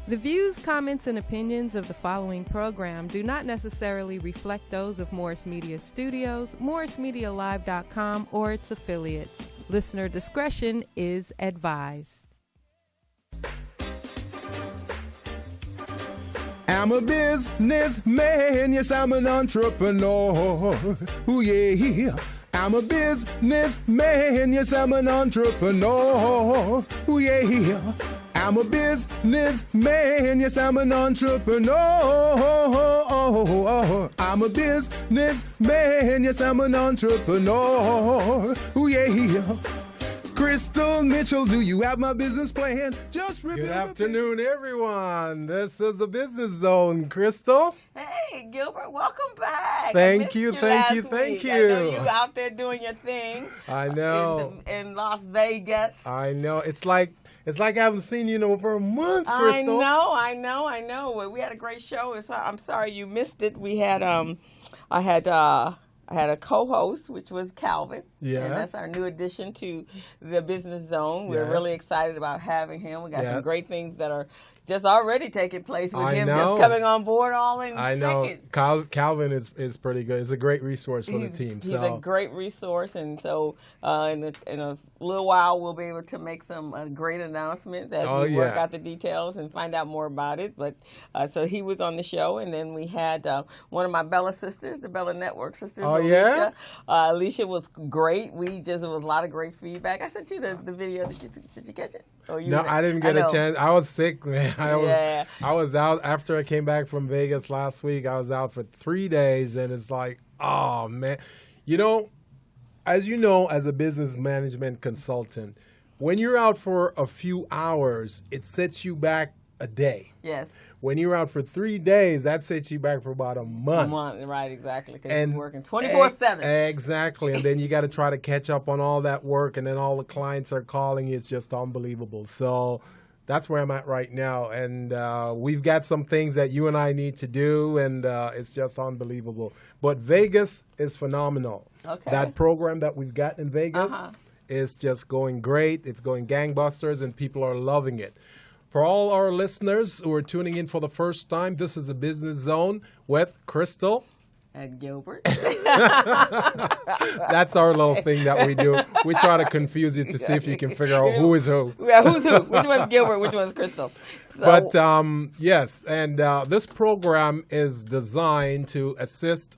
The views, comments, and opinions of the following program do not necessarily reflect those of Morris Media Studios, MorrisMediaLive.com, or its affiliates. Listener discretion is advised. I'm a businessman, yes, I'm an entrepreneur. Ooh, yeah. I'm a businessman, yes, I'm an entrepreneur. Ooh, yeah. I'm a businessman, yes, I'm an entrepreneur. I'm a businessman, yes, I'm an entrepreneur. Ooh, yeah. Crystal Mitchell, do you have my business plan? Just review. Good afternoon, everyone. This is the Business Zone. Crystal. Hey, Gilbert, welcome back. Thank you. I know you out there doing your thing. I know. In Las Vegas. I know. It's like I haven't seen you for a month, Crystal. I know. Well, we had a great show. I'm sorry you missed it. We had I had a co-host, which was Calvin. Yes. And that's our new addition to the Business Zone. We're really excited about having him. We got some great things that are just already taking place with him just coming on board all in seconds. Calvin is pretty good. He's a great resource for the team. He's a great resource, and so in a little while we'll be able to make some great announcements as we work out the details and find out more about it. But so he was on the show, and then we had one of my Bella sisters, the Bella Network sisters. Alicia. Alicia was great. It was a lot of great feedback. I sent you the video. Did you catch it? I didn't get a chance. I was sick, man. I was out after I came back from Vegas last week. I was out for 3 days, and it's like, oh, man. As you know, as a business management consultant, when you're out for a few hours, it sets you back a day. Yes. When you're out for 3 days, that sets you back for about a month. Right, exactly, because you're working 24/7. Exactly, and then you got to try to catch up on all that work, and then all the clients are calling. It's just unbelievable. So that's where I'm at right now, and we've got some things that you and I need to do, and it's just unbelievable. But Vegas is phenomenal. Okay. That program that we've got in Vegas is just going great. It's going gangbusters, and people are loving it. For all our listeners who are tuning in for the first time, this is a Business Zone with Crystal and Gilbert. That's our little thing that we do. We try to confuse you to see if you can figure out who is who. Yeah, who's who? Which one's Gilbert? Which one's Crystal? But yes, and this program is designed to assist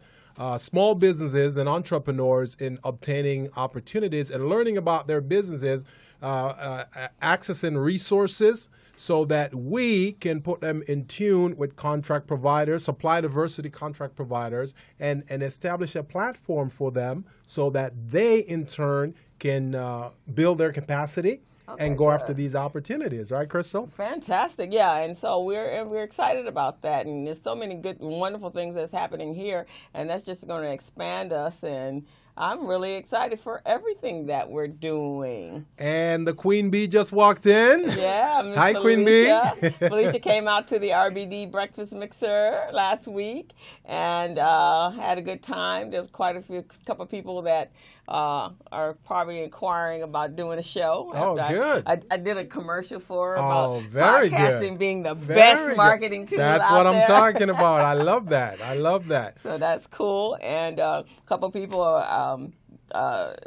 small businesses and entrepreneurs in obtaining opportunities and learning about their businesses, accessing resources, so that we can put them in tune with contract providers, supply diversity contract providers, and establish a platform for them so that they, in turn, can build their capacity and go after these opportunities. Right, Crystal? Fantastic. Yeah, and so we're excited about that. And there's so many good, wonderful things that's happening here, and that's just going to expand us, and I'm really excited for everything that we're doing. And the Queen Bee just walked in. Yeah. Ms. Hi, Queen Bee. Felicia came out to the RBD breakfast mixer last week and had a good time. There's quite a couple of people that are probably inquiring about doing a show. Good. I did a commercial for her about very podcasting good. Being the best marketing tool That's out what there. I'm talking about. I love that. So that's cool. And a couple people are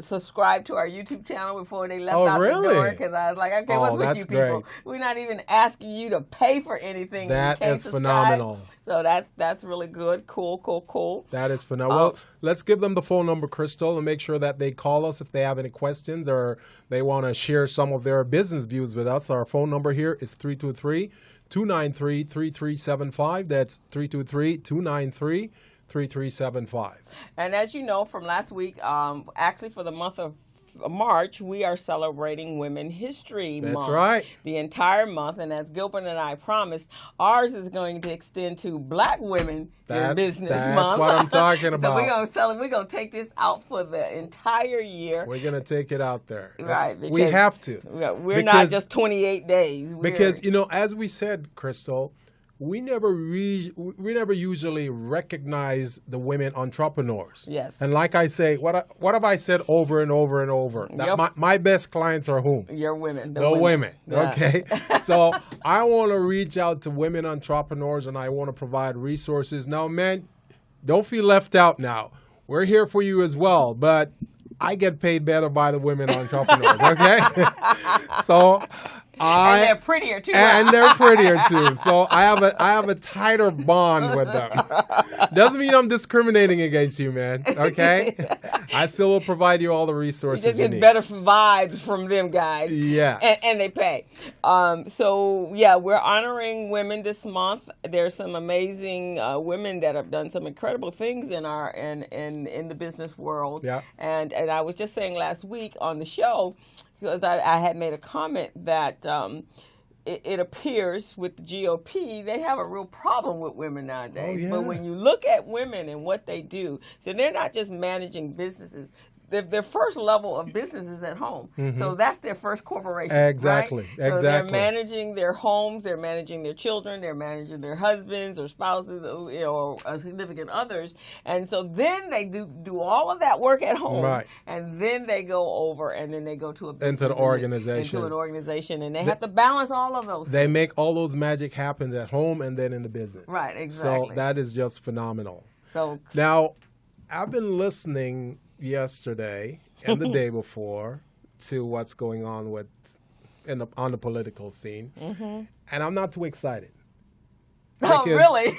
subscribed to our YouTube channel before they left out the door, because I was like, okay, what's with you people? Great. We're not even asking you to pay for anything. That is subscribe. Phenomenal. So that's really good. Cool. That is phenomenal. Well, let's give them the phone number, Crystal, and make sure that they call us if they have any questions or they want to share some of their business views with us. Our phone number here is 323-293-3375. That's 323-293-3375. And as you know from last week, actually for the month of March, we are celebrating Women History Month. That's right. The entire month. And as Gilbert and I promised, ours is going to extend to Black Women in Business Month. That's what I'm talking about. So we're going to take this out for the entire year. We're going to take it out there. Right. We have to. We're not just 28 days. Because, as we said, Crystal, we never usually recognize the women entrepreneurs. Yes. And like I say, what have I said over and over and over? That my best clients are whom? Your women. The women. Yeah. Okay. So I want to reach out to women entrepreneurs, and I want to provide resources. Now, man, don't feel left out now. We're here for you as well, but I get paid better by the women entrepreneurs, okay? So and they're prettier too. And they're prettier too. So I have a tighter bond with them. Doesn't mean I'm discriminating against you, man. Okay? I still will provide you all the resources you just get need. better vibes from them guys. Yes. And they pay. So yeah, we're honoring women this month. There's some amazing women that have done some incredible things in our in the business world. Yeah. And I was just saying last week on the show, because I had made a comment that it appears with the GOP, they have a real problem with women nowadays. Oh, yeah. But when you look at women and what they do, so they're not just managing businesses. Their first level of business is at home. Mm-hmm. So that's their first corporation. Exactly. Right? So exactly. they're managing their homes, they're managing their children, they're managing their husbands or spouses, or significant others. And so then they do all of that work at home. Right. And then they go over and then they go to a business. Into the organization. Into an organization. And they have to balance all of those They things. make all those magic happen at home and then in the business. Right, exactly. So that is just phenomenal. So now, I've been listening yesterday and the day before to what's going on on the political scene, and I'm not too excited. Oh, really?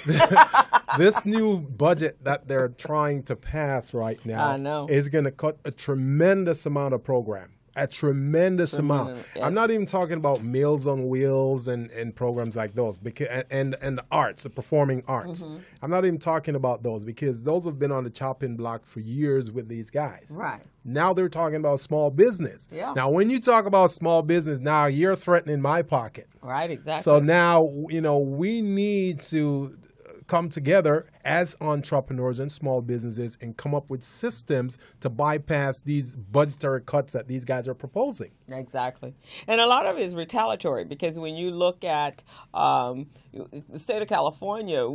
This new budget that they're trying to pass right now is going to cut a tremendous amount of program. A tremendous amount. Yes. I'm not even talking about Meals on Wheels and programs like those, because and the arts, the performing arts. Mm-hmm. I'm not even talking about those, because those have been on the chopping block for years with these guys. Right. Now they're talking about small business. Yeah. Now, when you talk about small business, now you're threatening my pocket. Right, exactly. So now, we need to come together as entrepreneurs and small businesses and come up with systems to bypass these budgetary cuts that these guys are proposing. Exactly. And a lot of it is retaliatory, because when you look at the state of California,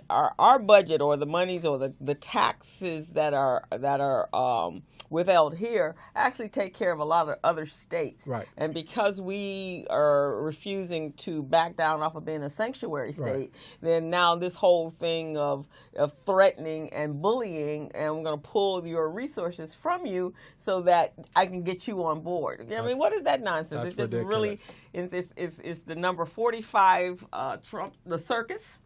our budget, or the monies, or the taxes that are withheld here actually take care of a lot of other states. Right. And because we are refusing to back down off of being a sanctuary state, right, then now this whole thing of threatening and bullying, and I'm going to pull your resources from you so that I can get you on board. I mean, what is that nonsense? It's just ridiculous. Really, it's the number 45 Trump, the circus.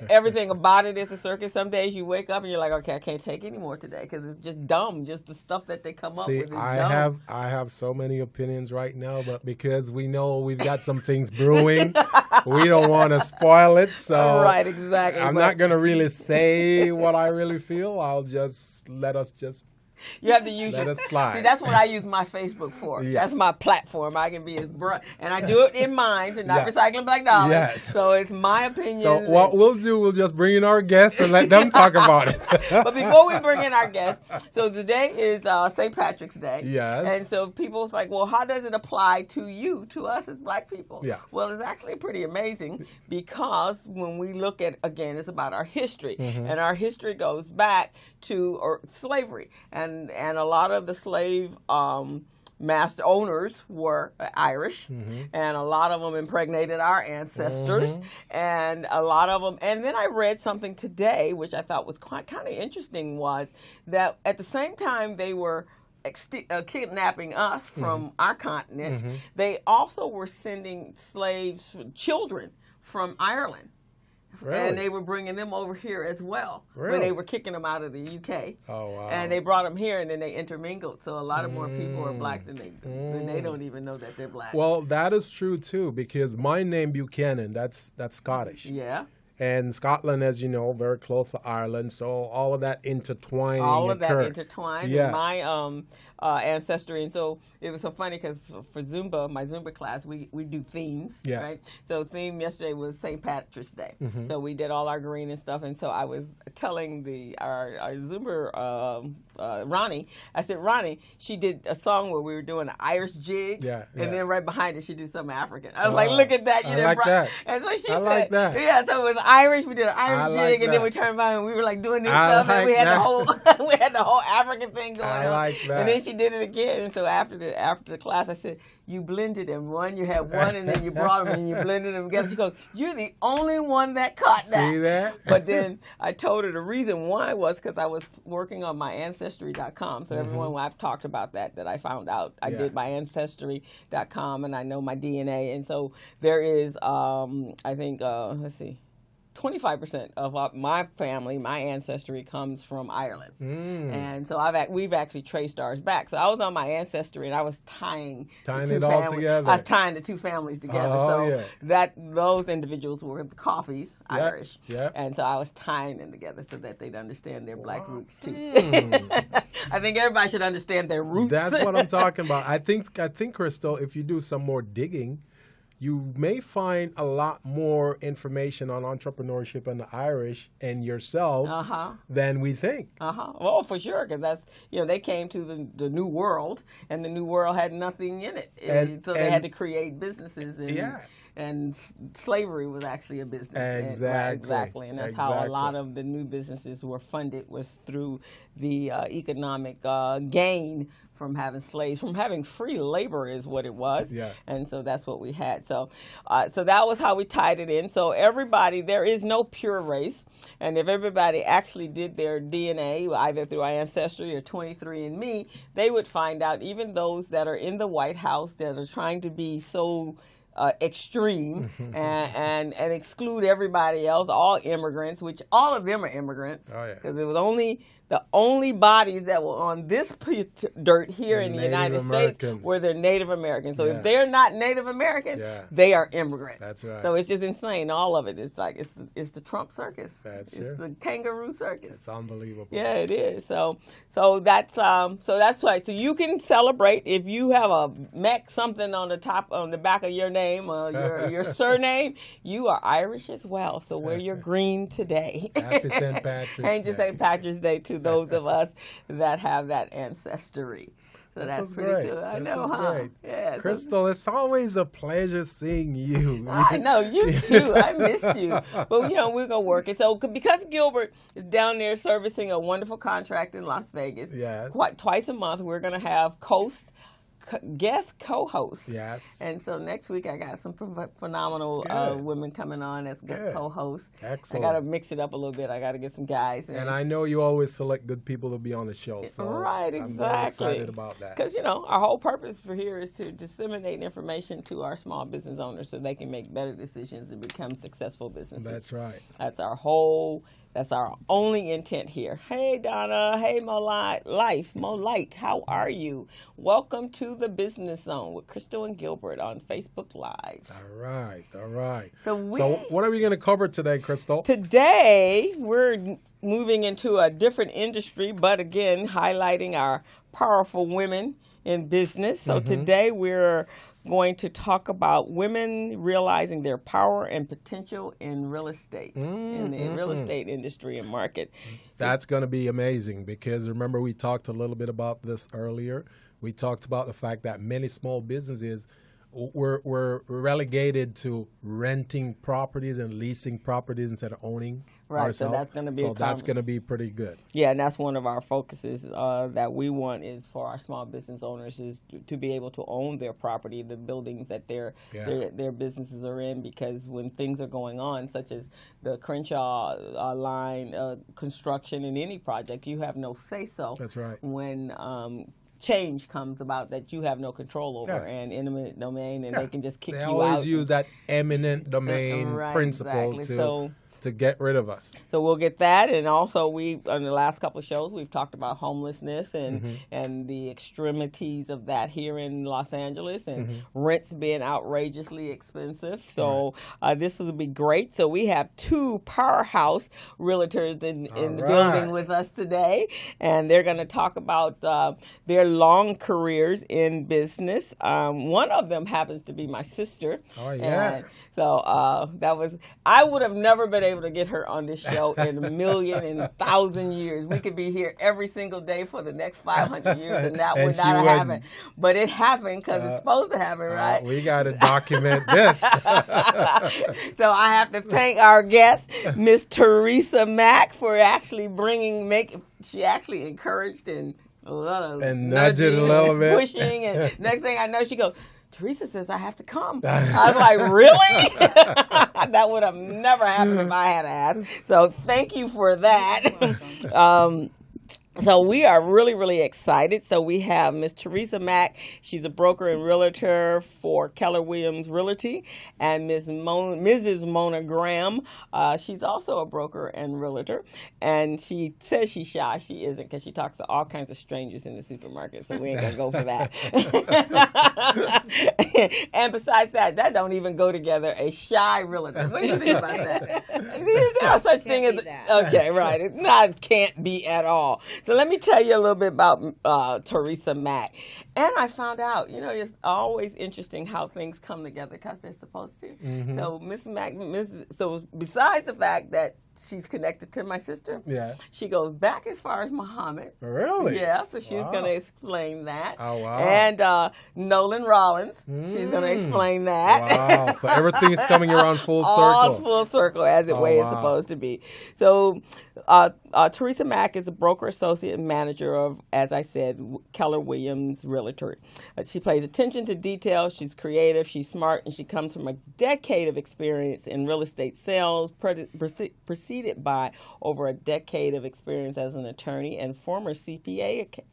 Everything about it is a circus. Some days you wake up and you're like, okay, I can't take any more today, because it's just dumb. Just the stuff that they come up with is dumb. I have so many opinions right now, but because we know we've got some things brewing, we don't want to spoil it. So right, exactly. I'm not going to really say what I really feel. I'll just let us just. You have to use Let it slide. See, that's what I use my Facebook for. Yes. That's my platform. I can be as blunt, and I do it in minds and not Yes. recycling black dollars. Yes. So it's my opinion. So what we'll do, we'll just bring in our guests and let them talk about it. But before we bring in our guests, so today is St. Patrick's Day. Yes. And so people's like, well, how does it apply to you, to us as black people? Yes. Well, it's actually pretty amazing, because when we look at, again, it's about our history. Mm-hmm. And our history goes back to slavery. And a lot of the slave master owners were Irish, mm-hmm, and a lot of them impregnated our ancestors, mm-hmm, and a lot of them. And then I read something today, which I thought was kind of interesting, was that at the same time they were kidnapping us from, mm-hmm, our continent, mm-hmm, they also were sending children from Ireland. Really? And they were bringing them over here as well. Really? When they were kicking them out of the UK. Oh, wow. And they brought them here, and then they intermingled. So a lot of more people are black than they don't even know that they're black. Well, that is true, too, because my name, Buchanan, that's Scottish. Yeah. And Scotland, as you know, very close to Ireland, so all of that intertwined. All of that intertwined. Yeah. And ancestry. And so it was so funny because for Zumba, my Zumba class, we do themes, right? So theme yesterday was St. Patrick's Day. So we did all our green and stuff. And so I was telling our Zumba, Ronnie, I said, Ronnie, she did a song where we were doing an Irish jig. And then right behind it, she did something African. I was like, look at that. You like that. And so she I said, like that. Yeah, so it was Irish. We did an Irish jig, and then we turned around and we were like doing this stuff, and we had the whole African thing going on. Like that. And then she did it again. And so after the class, I said, you blended them. You had one, and then you brought them, and you blended them together. She goes, you're the only one that caught that. See that? But then I told her the reason why was because I was working on my Ancestry.com. So everyone, I've talked about that I found out. I did my Ancestry.com, and I know my DNA. And so there is, I think, let's see, 25% of my family, my ancestry comes from Ireland. And so we've actually traced ours back. So I was on my ancestry and I was tying it all together. I was tying the two families together. Those individuals were the Coffees, Irish. And so I was tying them together so that they'd understand their black roots too. I think everybody should understand their roots. That's what I'm talking about. I think, Crystal, if you do some more digging, you may find a lot more information on entrepreneurship and the Irish and yourself than we think. Well, for sure, because that's, they came to the New World, and the New World had nothing in it. So they had to create businesses. And slavery was actually a business. Exactly. And that's how a lot of the new businesses were funded, was through the economic gain from having slaves, from having free labor is what it was. And so that's what we had. So that was how we tied it in. So everybody, there is no pure race. And if everybody actually did their DNA, either through our Ancestry or 23andMe, they would find out, even those that are in the White House that are trying to be so extreme and exclude everybody else, all immigrants, which all of them are immigrants, because it was the only bodies that were on this dirt here in the United States were the Native Americans. So if they're not Native American, they are immigrants. That's right. So it's just insane. All of it. It's like it's the Trump circus. That's it's the kangaroo circus. It's unbelievable. Yeah, it is. So that's right. So you can celebrate if you have a Mack something on the back of your name or your surname. You are Irish as well. So wear your green today. Happy St. Patrick's Day. And just St. Patrick's Day to those of us that have that ancestry. So that's pretty good. I know, huh? Yeah, Crystal, it's always a pleasure seeing you. I know, you too. I missed you. But, we're going to work it. So because Gilbert is down there servicing a wonderful contract in Las Vegas, twice a month we're going to have guest co-hosts. And so next week I got some phenomenal women coming on as co-hosts. Excellent. I got to mix it up a little bit. I got to get some guys. And I know you always select good people to be on the show. So right, exactly. I'm very excited about that. Because, our whole purpose for here is to disseminate information to our small business owners so they can make better decisions and become successful businesses. That's right. That's our only intent here. Hey, Donna. Hey, Mo Light. How are you? Welcome to the Business Zone with Crystal and Gilbert on Facebook Live. All right. So what are we going to cover today, Crystal? Today, we're moving into a different industry, but again, highlighting our powerful women in business. So today, we're going to talk about women realizing their power and potential in real estate, in the real estate industry and market. That's going to be amazing because remember we talked a little bit about this earlier. We talked about the fact that many small businesses were relegated to renting properties and leasing properties instead of owning. Right, so that's going to be that's going to be pretty good. Yeah, and that's one of our focuses that we want is for our small business owners is to be able to own their property, the buildings that their businesses are in, because when things are going on, such as the Crenshaw line construction in any project, you have no say-so. That's right. When change comes about that you have no control over and eminent domain, and they can just kick you out. They always use that eminent domain principle to get rid of us. So we'll get that, and also on the last couple of shows we've talked about homelessness and the extremities of that here in Los Angeles, and rents being outrageously expensive. So this will be great. So we have two powerhouse realtors in the building with us today, and they're going to talk about their long careers in business. One of them happens to be my sister. Oh yeah. So I would have never been able to get her on this show in a million and 1,000 years. We could be here every single day for the next 500 years, and that would not have happened. But it happened because it's supposed to happen, right? We got to document this. So I have to thank our guest, Miss Teresa Mack, for actually she actually encouraged and nudging a little bit, pushing, and next thing I know, she goes, Teresa says I have to come. I was like, really? That would have never happened if I had asked. So thank you for that. So we are really, really excited. So we have Miss Teresa Mack. She's a broker and realtor for Keller Williams Realty, and Mrs. Mona Graham. She's also a broker and realtor, and she says she's shy. She isn't, because she talks to all kinds of strangers in the supermarket. So we ain't gonna go for that. And besides that don't even go together. A shy realtor. What do you think about that? Is there such thing as that? Okay, right? It can't be at all. So let me tell you a little bit about Teresa Mack. And I found out, it's always interesting how things come together because they're supposed to. So Miss Mack, so besides the fact that she's connected to my sister, she goes back as far as Muhammad. Really? Yeah, so she's going to explain that. Oh, wow. And Nolan Rollins, she's going to explain that. Wow, so everything is coming around full circle. All full circle as the way it's supposed to be. So Teresa Mack is a broker associate and manager of, as I said, Keller Williams Realtor. She pays attention to detail. She's creative. She's smart, and she comes from a decade of experience in real estate sales, preceded by over a decade of experience as an attorney and former CPA,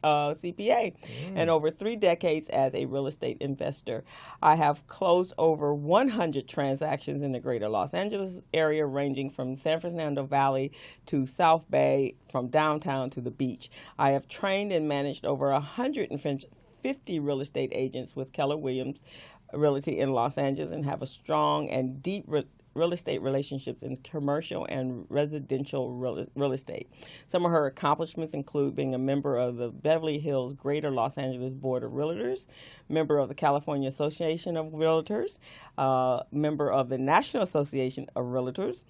and over 3 decades as a real estate investor. I have closed over 100 transactions in the greater Los Angeles area, ranging from San Fernando Valley to South Bay, from downtown to the beach. I have trained and managed over 150 real estate agents with Keller Williams Realty in Los Angeles, and have a strong and deep real estate relationships in commercial and residential real estate. Some of her accomplishments include being a member of the Beverly Hills Greater Los Angeles Board of Realtors, member of the California Association of Realtors, member of the National Association of Realtors,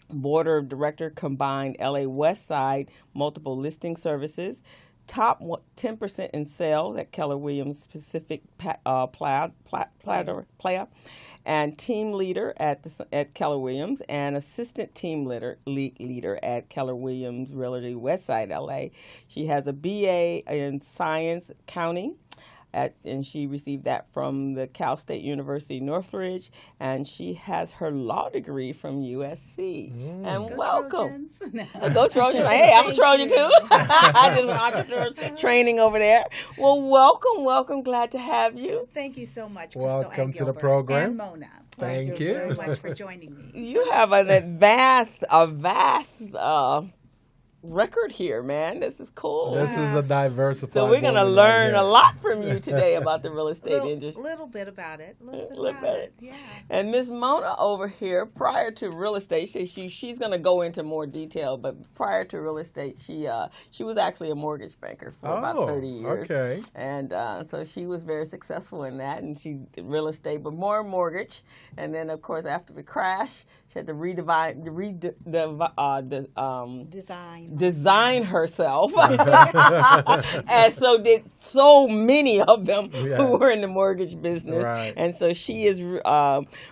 Board of Director Combined LA West Side Multiple Listing Services, top 10% in sales at Keller Williams Pacific Playa, and team leader at Keller Williams, and assistant team leader at Keller Williams Realty Westside LA. She has a BA in Science Accounting, and she received that from the Cal State University Northridge, and she has her law degree from USC. And Go welcome. Trojans. Go Trojans. Hey, I'm a Trojan too. I did some entrepreneur training over there. Well, welcome. Glad to have you. Thank you so much, Crystal Welcome and to the Gilbert, program. and Mona. Thank you so much for joining me. You have a vast record here, man. This is cool. This is a diversified. So we're going to learn a lot from you today about the real estate industry. A little bit about it. Yeah. And Miss Mona over here, prior to real estate, she's going to go into more detail, but prior to real estate, she was actually a mortgage banker for about 30 years. Okay. And so she was very successful in that, and she did real estate, but more mortgage. And then, of course, after the crash, she had to design herself. And so did so many of them who were in the mortgage business. Right. And so she is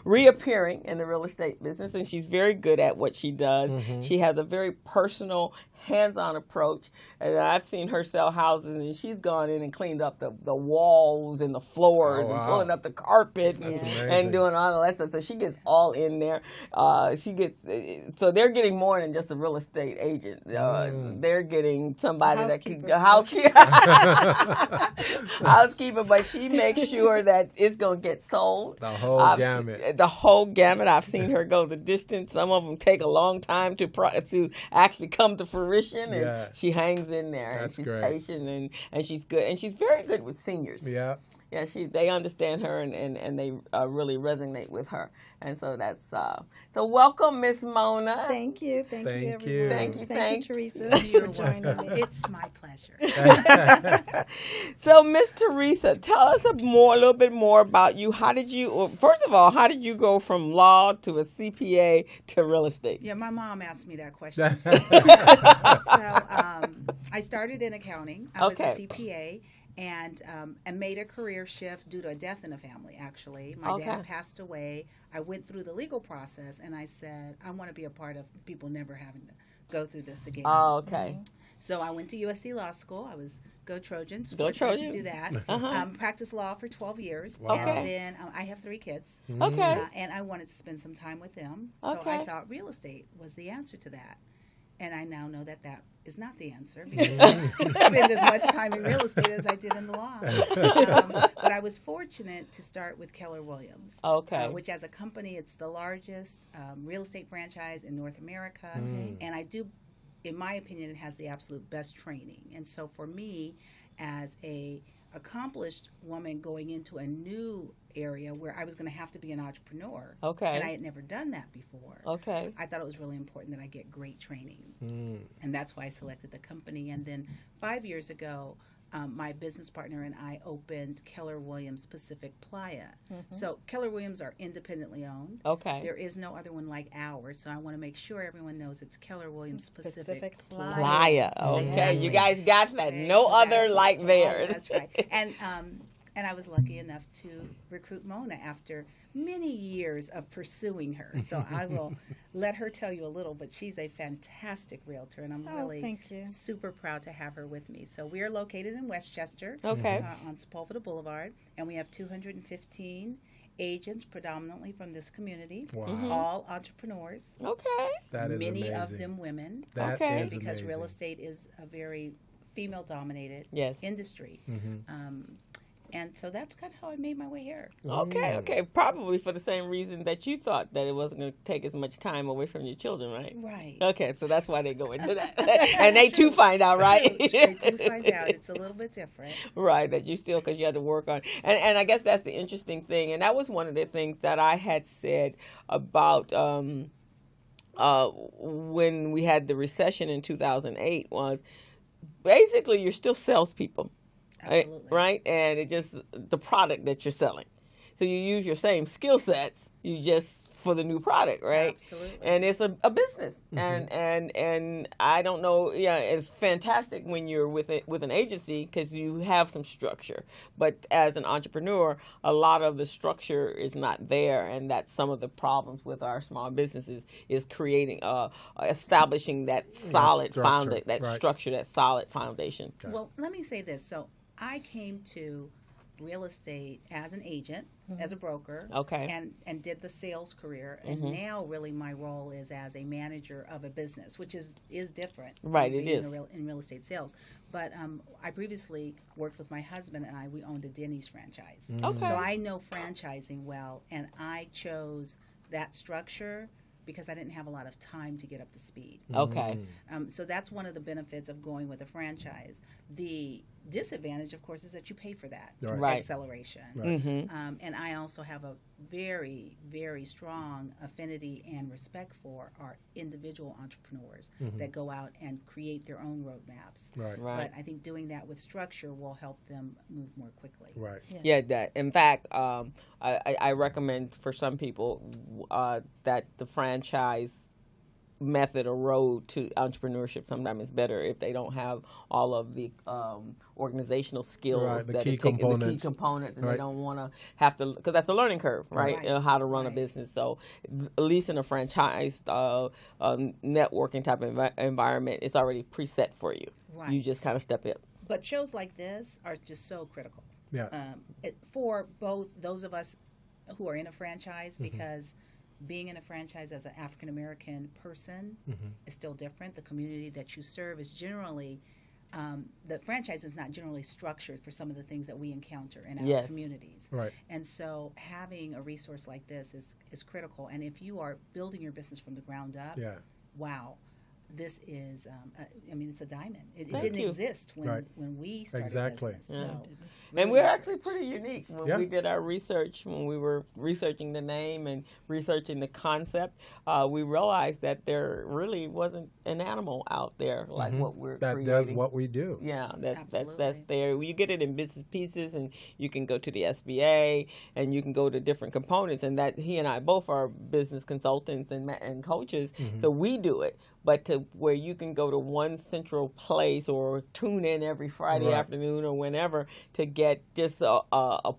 reappearing in the real estate business, and she's very good at what she does. She has a very personal, hands-on approach. And I've seen her sell houses, and she's gone in and cleaned up the walls and the floors and pulling up the carpet and doing all that stuff. So she gets all in there. So they're getting more than just a real estate agent. they're getting somebody Housekeeper. Housekeeper, but she makes sure that it's going to get sold. The whole gamut. The whole gamut. I've seen her go the distance. Some of them take a long time to actually come to fruition, and she hangs in there. That's and she's great. patient, and she's good, and she's very good with seniors. Yeah. Yeah, they understand her and they really resonate with her, and so that's so. Welcome, Miss Mona. Thank you, everyone. Thank you, Teresa, for joining me. It's my pleasure. So, Miss Teresa, tell us a little bit more about you. First of all, how did you go from law to a CPA to real estate? Yeah, my mom asked me that question too. I started in accounting. I was a CPA. And made a career shift due to a death in the family, actually. My dad passed away. I went through the legal process, and I said, I want to be a part of people never having to go through this again. Oh, okay. So I went to USC Law School. I was Go Trojans. Go Trojans. To do that. Practiced law for 12 years. Wow. And then I have 3 kids. Okay. And I wanted to spend some time with them. So I thought real estate was the answer to that. And I now know that is not the answer because I spend as much time in real estate as I did in the law. But I was fortunate to start with Keller Williams, which as a company, it's the largest real estate franchise in North America. And I do, in my opinion, it has the absolute best training. And so for me, as a accomplished woman going into a new area where I was going to have to be an entrepreneur. And I had never done that before. I thought it was really important that I get great training. And that's why I selected the company. And then 5 years ago, my business partner and I opened Keller Williams Pacific Playa. So Keller Williams are independently owned. There is no other one like ours. So I want to make sure everyone knows it's Keller Williams Pacific Playa. You guys got that. No other like theirs. That's right. And I was lucky enough to recruit Mona after many years of pursuing her. So I will let her tell you a little, but she's a fantastic realtor, and I'm really super proud to have her with me. So we are located in Westchester on Sepulveda Boulevard, and we have 215 agents predominantly from this community, all entrepreneurs. That is many amazing. Of them women. That is because amazing. real estate is a very female-dominated industry. And so that's kind of how I made my way here. Probably for the same reason that you thought that it wasn't going to take as much time away from your children, right? Right. Okay, so that's why they go into that. And they too find out, right? They do find out. It's a little bit different. Right, that you still, because you had to work on. And I guess that's the interesting thing. And that was one of the things that I had said about when we had the recession in 2008 was basically you're still salespeople. Absolutely. Right? And it just the product that you're selling. So you use your same skill sets, you just for the new product, right? Absolutely. And it's a business. And I don't know, it's fantastic when you're with an agency because you have some structure. But as an entrepreneur, a lot of the structure is not there, and that's some of the problems with our small businesses is creating establishing that solid structure, that solid foundation. Well, let me say this. So I came to real estate as an agent, as a broker, and did the sales career. And now really my role is as a manager of a business, which is different. Right, it is. In real estate sales. But I previously worked with my husband and we owned a Denny's franchise. So I know franchising well, and I chose that structure because I didn't have a lot of time to get up to speed. So that's one of the benefits of going with a franchise. The disadvantage, of course, is that you pay for that acceleration. And I also have a very, very strong affinity and respect for our individual entrepreneurs that go out and create their own roadmaps. But I think doing that with structure will help them move more quickly. That. In fact, I recommend for some people that the franchise method or road to entrepreneurship sometimes is better if they don't have all of the organizational skills, the key components, and they don't want to have to, because that's a learning curve, right? How to run a business. So at least in a franchise networking type of environment, it's already preset for you. You just kind of step in. But shows like this are just so critical for both those of us who are in a franchise, because being in a franchise as an African American person is still different. The community that you serve is generally, the franchise is not generally structured for some of the things that we encounter in our communities. Right. And so having a resource like this is critical. And if you are building your business from the ground up, wow, this is, it's a diamond. It didn't exist when we started business. So, and we're actually pretty unique. When we did our research, when we were researching the name and researching the concept, we realized that there really wasn't an animal out there like what we're creating. That does what we do. Yeah, that's there. You get it in bits and pieces, and you can go to the SBA, and you can go to different components. And that he and I both are business consultants and coaches, so we do it. But to where you can go to one central place or tune in every Friday afternoon or whenever to get just a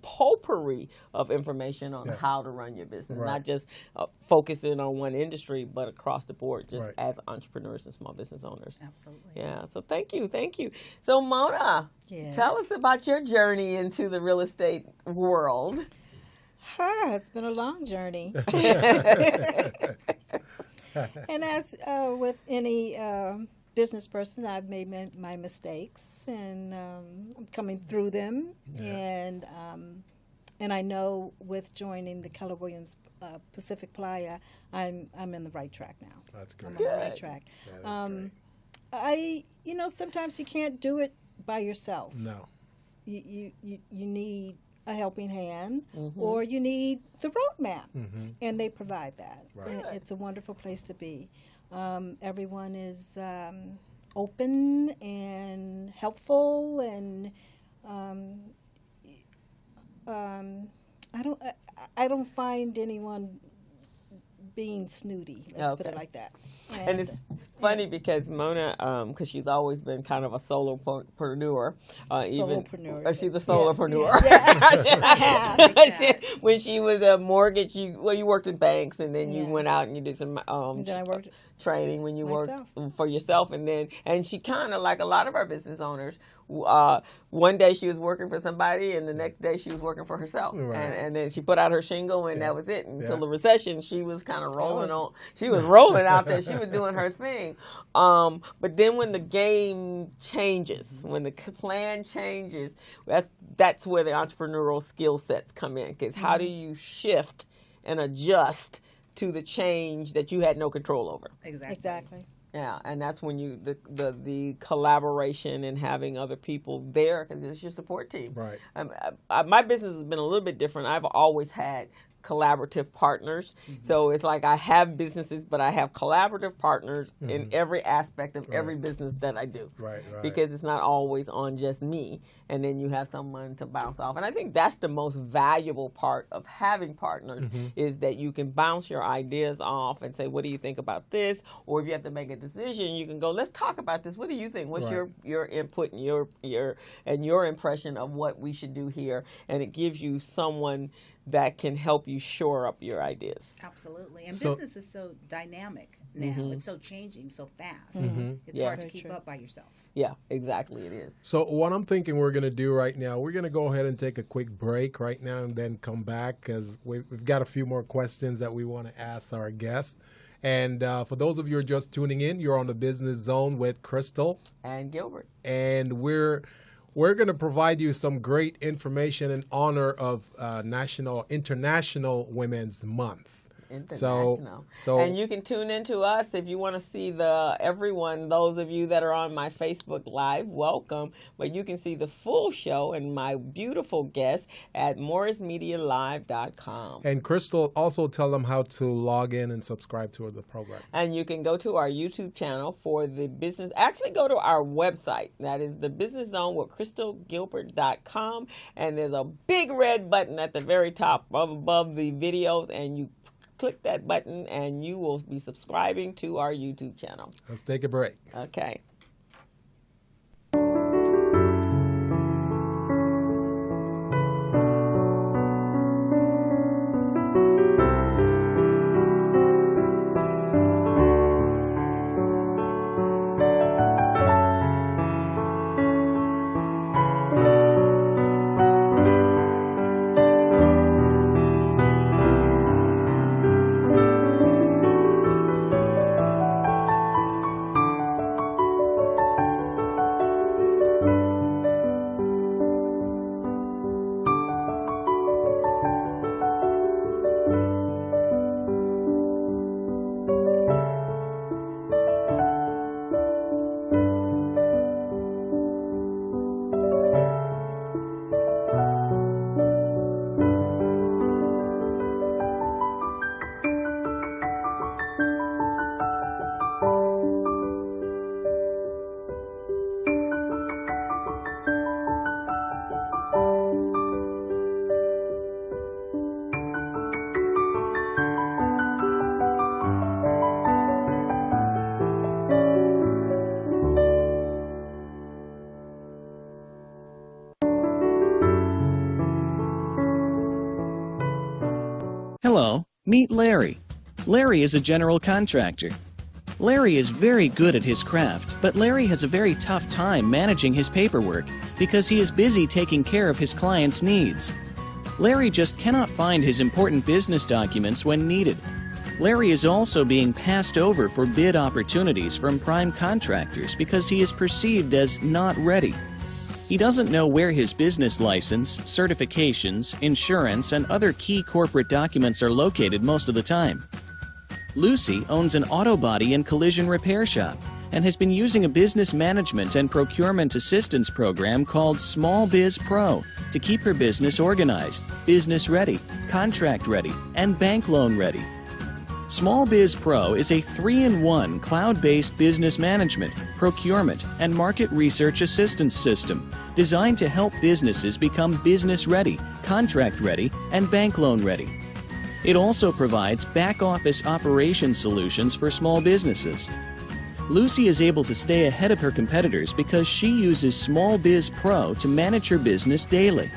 potpourri of information on how to run your business, not just focusing on one industry, but across the board, just as entrepreneurs and small business owners. Absolutely. Yeah. So thank you. So Mona, tell us about your journey into the real estate world. It's been a long journey. And as with any business person, I've made my mistakes, and I'm coming through them. And I know with joining the Keller Williams Pacific Playa, I'm in the right track now. That's great. I'm on the right track. Sometimes you can't do it by yourself. No. You need a helping hand, or you need the roadmap, and they provide that. Right. And it's a wonderful place to be. Everyone is open and helpful, and I don't find anyone being snooty. Let's put it like that. And it's funny because Mona, because she's always been kind of a solopreneur. She's a solopreneur. When she was a mortgage, you worked in banks, and then you went out and you did some training when you worked for yourself, and she kind of, like a lot of our business owners, one day she was working for somebody, and the next day she was working for herself, and then she put out her shingle, and that was it. Until the recession, she was kind of rolling on. She was rolling out there. She was doing her thing. But then when the game changes, when the plan changes, that's where the entrepreneurial skill sets come in. Because how do you shift and adjust to the change that you had no control over? Exactly. Yeah, and that's when the collaboration and having other people there, because it's your support team. Right. My business has been a little bit different. I've always had collaborative partners. So it's like I have businesses, but I have collaborative partners in every aspect of every business that I do. Right. Because it's not always on just me, and then you have someone to bounce off. And I think that's the most valuable part of having partners, is that you can bounce your ideas off and say, what do you think about this? Or if you have to make a decision, you can go, let's talk about this. What do you think? What's your input and your impression of what we should do here? And it gives you someone that can help you shore up your ideas. Absolutely. And business is so dynamic now. It's so changing so fast. It's hard to keep up by yourself. Yeah, exactly, it is. So what I'm thinking we're going to do right now, we're going to go ahead and take a quick break right now and then come back, because we've got a few more questions that we want to ask our guests. And for those of you who are just tuning in, you're on the Business Zone with Crystal and Gilbert. And we're going to provide you some great information in honor of International Women's Month. International. And you can tune into us if you want to see those of you that are on my Facebook Live, welcome. But you can see the full show and my beautiful guests at morrismedialive.com. And Crystal, also tell them how to log in and subscribe to the program. And you can go to our YouTube channel for the business. Actually, go to our website. That is the Business Zone with crystalgilbert.com. And there's a big red button at the very top above the videos, and you click that button and you will be subscribing to our YouTube channel. Let's take a break. Okay. Hello, meet Larry. Larry is a general contractor. Larry is very good at his craft, but Larry has a very tough time managing his paperwork because he is busy taking care of his clients' needs. Larry just cannot find his important business documents when needed. Larry is also being passed over for bid opportunities from prime contractors because he is perceived as not ready. He doesn't know where his business license, certifications, insurance, and other key corporate documents are located most of the time. Lucy owns an auto body and collision repair shop and has been using a business management and procurement assistance program called Small Biz Pro to keep her business organized, business ready, contract ready, and bank loan ready. Small Biz Pro is a 3-in-1 cloud-based business management, procurement, and market research assistance system designed to help businesses become business ready, contract ready, and bank loan ready. It also provides back-office operation solutions for small businesses. Lucy is able to stay ahead of her competitors because she uses Small Biz Pro to manage her business daily.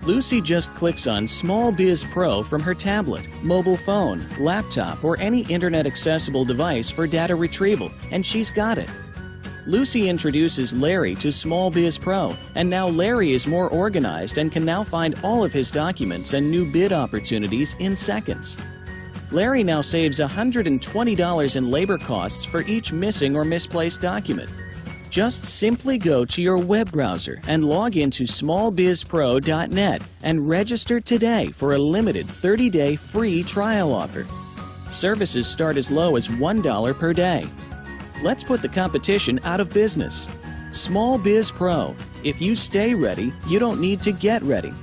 Lucy just clicks on Small Biz Pro from her tablet, mobile phone, laptop, or any internet-accessible device for data retrieval, and she's got it. Lucy introduces Larry to Small Biz Pro, and now Larry is more organized and can now find all of his documents and new bid opportunities in seconds. Larry now saves $120 in labor costs for each missing or misplaced document. Just simply go to your web browser and log into smallbizpro.net and register today for a limited 30-day free trial offer. Services start as low as $1 per day. Let's put the competition out of business. Small Biz Pro. If you stay ready, you don't need to get ready.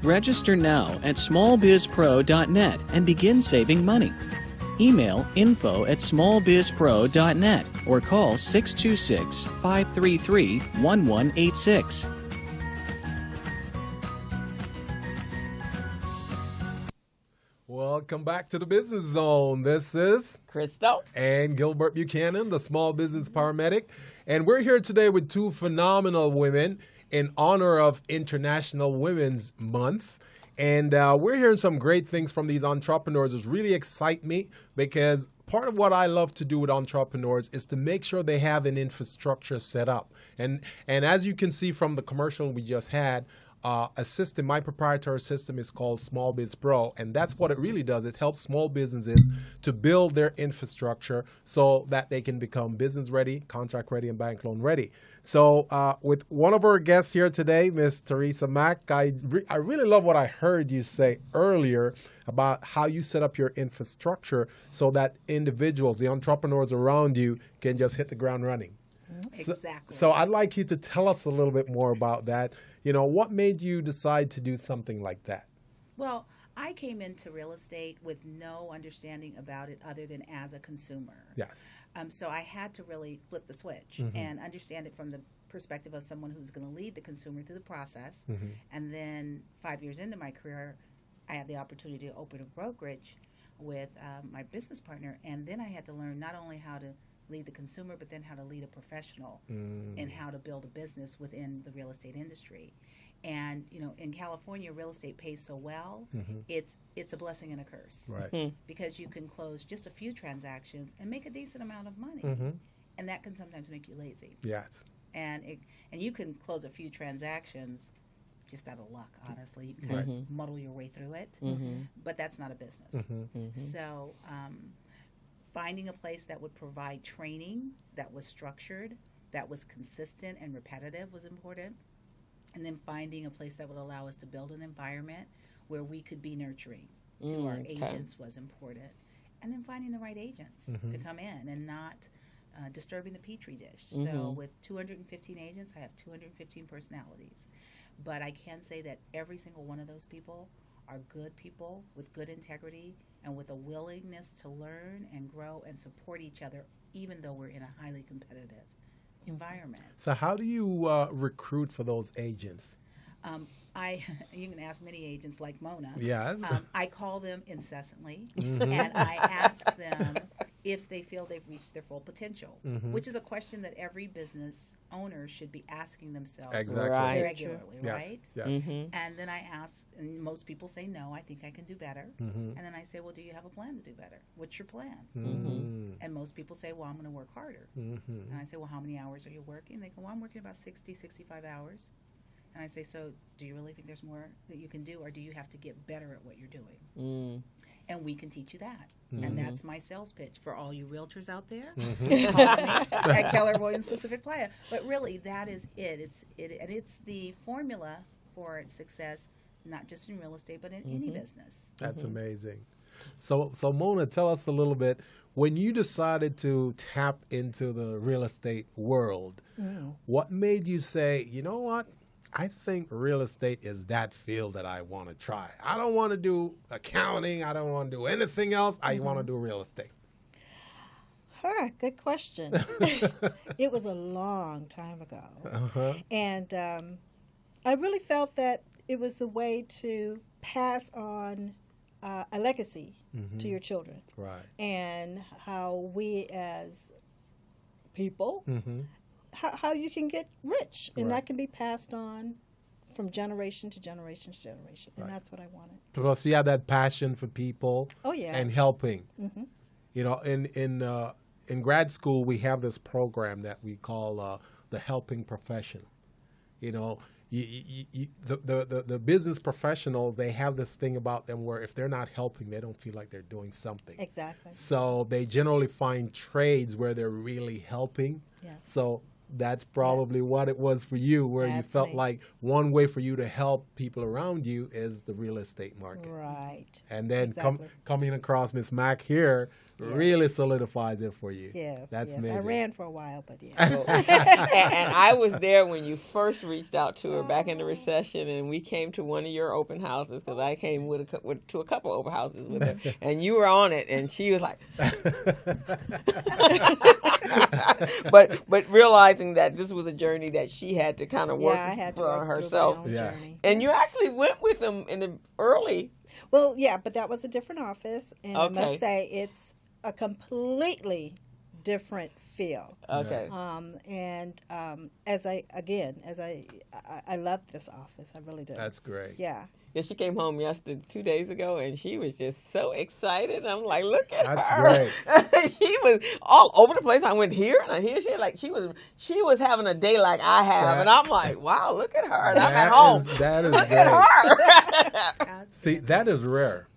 Register now at smallbizpro.net and begin saving money. Email info@smallbizpro.net or call 626-533-1186. Welcome back to the Business Zone. This is Crystal and Gilbert Buchanan, the small business paramedic. And we're here today with two phenomenal women in honor of International Women's Month. And we're hearing some great things from these entrepreneurs. It really excites me because part of what I love to do with entrepreneurs is to make sure they have an infrastructure set up. And as you can see from the commercial we just had, a system, my proprietary system is called Small Biz Pro, and that's what it really does. It helps small businesses to build their infrastructure so that they can become business ready, contract ready, and bank loan ready. So with one of our guests here today, Miss Teresa Mack, I really love what I heard you say earlier about how you set up your infrastructure so that individuals, the entrepreneurs around you, can just hit the ground running. Exactly. So I'd like you to tell us a little bit more about that. You know, what made you decide to do something like that? Well, I came into real estate with no understanding about it other than as a consumer. Yes. So I had to really flip the switch and understand it from the perspective of someone who's going to lead the consumer through the process. And then 5 years into my career, I had the opportunity to open a brokerage with my business partner. And then I had to learn not only how to lead the consumer, but then how to lead a professional and how to build a business within the real estate industry. And, you know, in California, real estate pays so well, it's a blessing and a curse. Right. Because you can close just a few transactions and make a decent amount of money. And that can sometimes make you lazy. Yes. And you can close a few transactions just out of luck, honestly. You can kind of muddle your way through it. But that's not a business. So finding a place that would provide training that was structured, that was consistent and repetitive was important. And then finding a place that would allow us to build an environment where we could be nurturing to our agents was important. And then finding the right agents to come in and not disturbing the petri dish. So with 215 agents, I have 215 personalities. But I can say that every single one of those people are good people with good integrity and with a willingness to learn and grow and support each other, even though we're in a highly competitive environment. So how do you recruit for those agents? You can ask many agents like Mona. Yes. I call them incessantly, and I ask them if they feel they've reached their full potential, which is a question that every business owner should be asking themselves regularly, right? Yes. And then I ask, and most people say, no, I think I can do better. And then I say, well, do you have a plan to do better? What's your plan? And most people say, well, I'm going to work harder. And I say, well, how many hours are you working? They go, well, I'm working about 60, 65 hours. And I say, so do you really think there's more that you can do, or do you have to get better at what you're doing? And we can teach you that. And that's my sales pitch for all you realtors out there at Keller Williams Pacific Playa. But really, that is it. And it's the formula for success, not just in real estate, but in any business. That's amazing. So Mona, tell us a little bit, when you decided to tap into the real estate world, what made you say, you know what? I think real estate is that field that I want to try. I don't want to do accounting. I don't want to do anything else. I want to do real estate. Good question. It was a long time ago. And I really felt that it was a way to pass on a legacy to your children. Right. And how we as people, how you can get rich. And that can be passed on from generation to generation to generation. And that's what I wanted. Plus, you have that passion for people and helping. You know, in grad school, we have this program that we call the helping profession. You know, the business professionals, they have this thing about them where if they're not helping, they don't feel like they're doing something. Exactly. So they generally find trades where they're really helping. Yes. So that's probably what it was for you, where you felt like one way for you to help people around you is the real estate market. Right. And then coming across Miss Mack here really solidifies it for you. Yes. That's yes. amazing. I ran for a while, but and I was there when you first reached out to her back in the recession, and we came to one of your open houses, because I came to a couple open houses with her, and you were on it, and she was like, but realizing that this was a journey that she had to kind of work on herself. And you actually went with them in the early. Well, yeah, but that was a different office, and I must say it's a completely different feel. Okay. As I love this office, I really do. That's great. Yeah. Yeah, she came home 2 days ago, and she was just so excited. I'm like, look at her. That's great. She was all over the place. I went here and here. She was having a day like I have, and I'm like, wow, look at her. And I'm at home. That is look great. at her. See, that is rare.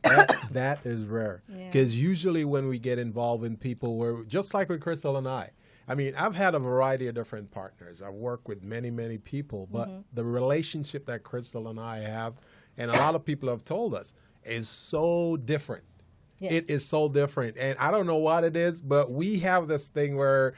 That is rare. Because usually when we get involved in people, we're just like with Crystal and I mean, I've had a variety of different partners. I've worked with many, many people, but the relationship that Crystal and I have, and a lot of people have told us, is so different. Yes. It is so different. And I don't know what it is, but we have this thing where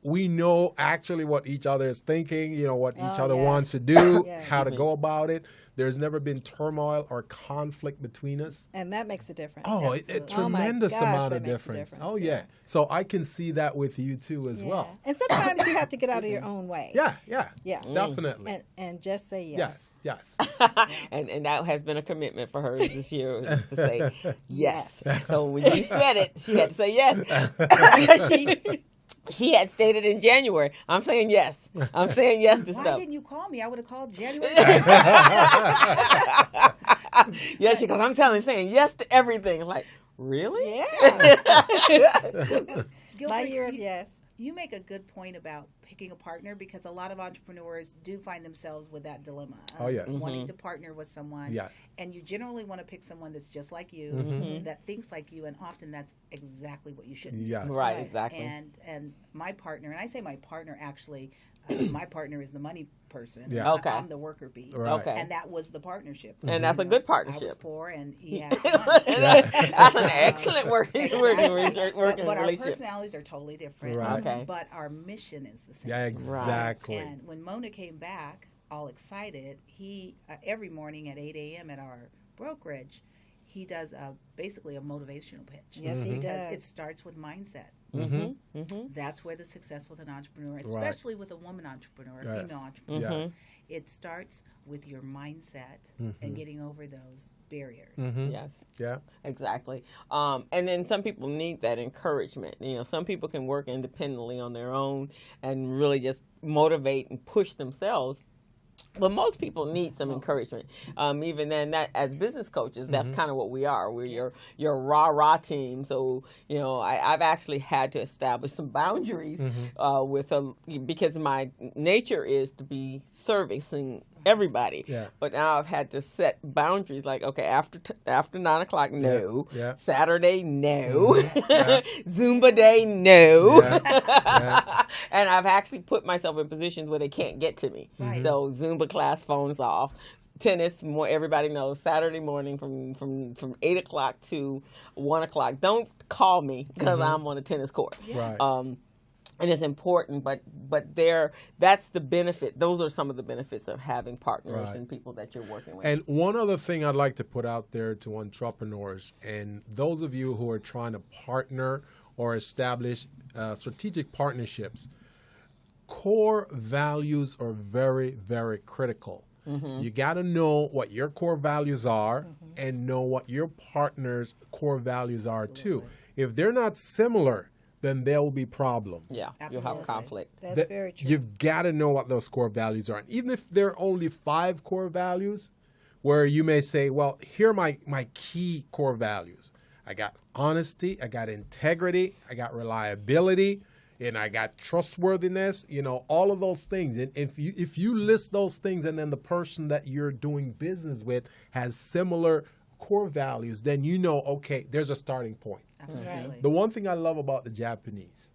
we know actually what each other is thinking, you know, what each other wants to do, how to go about it. There's never been turmoil or conflict between us. And that makes a difference. Oh, a tremendous amount of difference. Oh, yeah. So I can see that with you, too, as well. And sometimes you have to get out of your own way. Yeah. Definitely. And just say yes. Yes. And that has been a commitment for her this year, to say yes. So when you said it, she had to say yes. She had stated in January, I'm saying yes. I'm saying yes to stuff. Why didn't you call me? I would have called January. Yeah, she goes, I'm saying yes to everything. I'm like, really? Yeah. My year of yes. You make a good point about picking a partner, because a lot of entrepreneurs do find themselves with that dilemma of wanting to partner with someone. Yes. And you generally want to pick someone that's just like you, that thinks like you, and often that's exactly what you should do. Yes. Right, exactly. And my partner, and I say my partner actually, my partner is the money person. Yeah. Okay. I'm the worker bee. Right. Okay. And that was the partnership. And that's a good partnership. I was poor and he had some money. That's an excellent working But our relationship. personalities are totally different. Right. Okay. But our mission is the same. Yeah, exactly. And when Mona came back, all excited, he every morning at 8 a.m. at our brokerage, he does basically a motivational pitch. Yes, he does. It starts with mindset. Mm-hmm. That's where the success with an entrepreneur, especially with a woman entrepreneur, a female entrepreneur. Yes. It starts with your mindset and getting over those barriers. Yes. Yeah. Exactly. And then some people need that encouragement. You know, some people can work independently on their own and really just motivate and push themselves. But most people need some encouragement. Even then, that as business coaches, that's kind of what we are. We're your rah-rah team. So, you know, I've actually had to establish some boundaries because my nature is to be servicing everybody. Yeah. But now I've had to set boundaries like, okay, after 9 o'clock, no. Yeah. Saturday, no. Zumba day, no. And I've actually put myself in positions where they can't get to me. Right. So Zumba class, phones off. Tennis, everybody knows, Saturday morning from 8 o'clock to 1 o'clock. Don't call me because I'm on a tennis court. Right. And it's important, but that's the benefit. Those are some of the benefits of having partners and people that you're working with. And one other thing I'd like to put out there to entrepreneurs and those of you who are trying to partner or establish strategic partnerships, core values are very, very critical. You got to know what your core values are and know what your partner's core values are too. If they're not similar, then there will be problems. Yeah, Absolutely. you'll have conflict. That's very true. You've got to know what those core values are. And even if there are only 5 core values, where you may say, well, here are my key core values. I got honesty, I got integrity, I got reliability, and I got trustworthiness, you know, all of those things. And if you list those things and then the person that you're doing business with has similar core values, then you know, okay, there's a starting point. Absolutely. The one thing I love about the Japanese,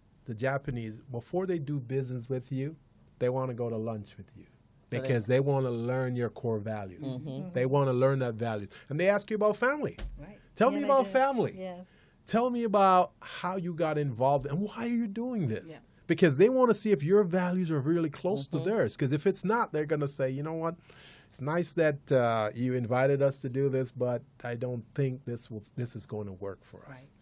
before they do business with you, they want to go to lunch with you because they want to learn your core values. They want to learn that value. And they ask you about family. Right. Tell Yeah, me they about do. family. Yes. Tell me about how you got involved and why are you doing this? Yeah. Because they want to see if your values are really close to theirs. Because if it's not, they're going to say, you know what? It's nice that you invited us to do this, but I don't think this is going to work for us.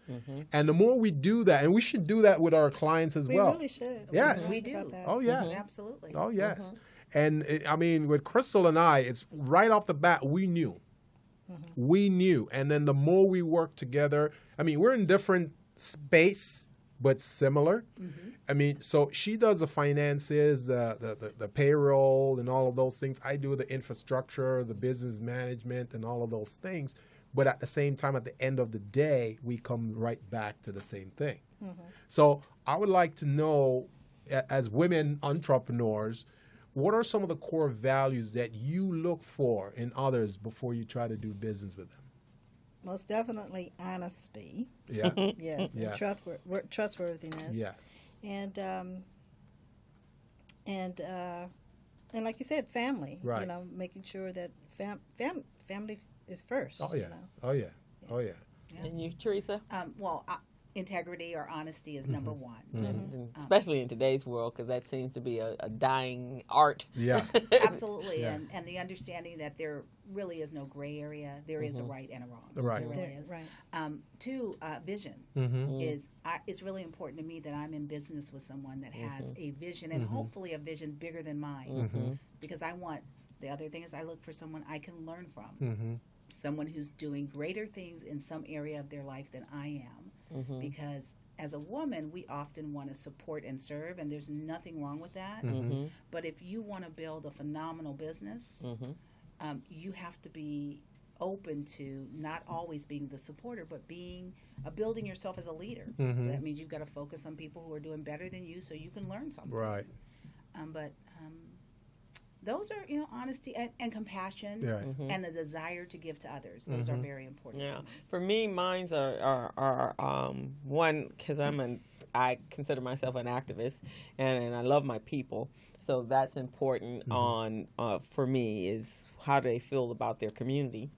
And the more we do that, and we should do that with our clients as We well. really should. Yes. We Talk do. about that. Oh, yeah. Absolutely. Oh, yes. And I mean, with Crystal and I, it's right off the bat, we knew. We knew. And then the more we work together, I mean, we're in different space, but similar. I mean, so she does the finances, the payroll and all of those things. I do the infrastructure, the business management and all of those things. But at the same time, at the end of the day, we come right back to the same thing. So I would like to know, as women entrepreneurs, what are some of the core values that you look for in others before you try to do business with them? Most definitely honesty. Yeah. Yes. Yeah. And trustworthiness. Yeah. And like you said, family. Right. You know, making sure that family is first. Oh, yeah. You know? Oh, yeah. Oh, yeah. And you, Teresa? Integrity or honesty is number one. Especially in today's world, because that seems to be a dying art. Yeah. Absolutely. Yeah. And the understanding that there really is no gray area. There is a right and a wrong. Right. There really There- is. right. Two, vision it's really important to me that I'm in business with someone that has a vision and hopefully a vision bigger than mine. Because I want, the other thing is I look for someone I can learn from. Someone who's doing greater things in some area of their life than I am. Because as a woman, we often want to support and serve, and there's nothing wrong with that. But if you want to build a phenomenal business, you have to be open to not always being the supporter, but building yourself as a leader. So that means you've got to focus on people who are doing better than you so you can learn something. Right. Those are, honesty and compassion and the desire to give to others. Those are very important to me. For me, mine's are one, because I consider myself an activist and I love my people. So that's important for me is how do they feel about their community.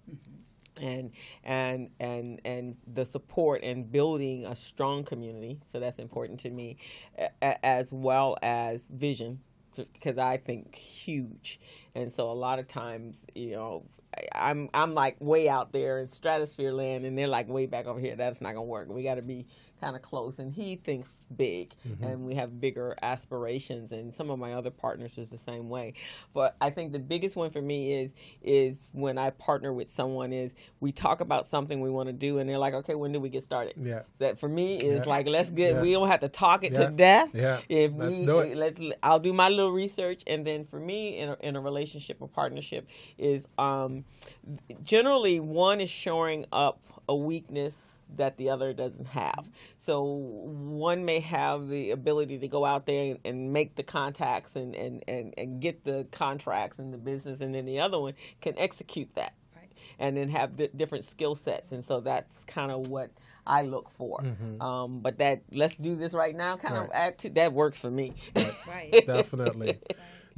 And the support and building a strong community. So that's important to me, as well as vision, because I think huge. And so a lot of times, I'm like way out there in stratosphere land, and they're like way back over here. That's not gonna work. We got to be kind of close. And he thinks big, and we have bigger aspirations. And some of my other partners is the same way. But I think the biggest one for me is when I partner with someone is we talk about something we want to do, and they're like, okay, when do we get started? Yeah. That for me is like, let's get. Yeah. We don't have to talk it to death. Yeah. Let's do it. I'll do my little research, and then for me in a relationship or partnership is generally one is shoring up a weakness that the other doesn't have. So one may have the ability to go out there and make the contacts and get the contracts and the business, and then the other one can execute that, right? And then have different skill sets. And so that's kind of what I look for. But that let's do this right now kind of attitude, that works for me. Right. Definitely.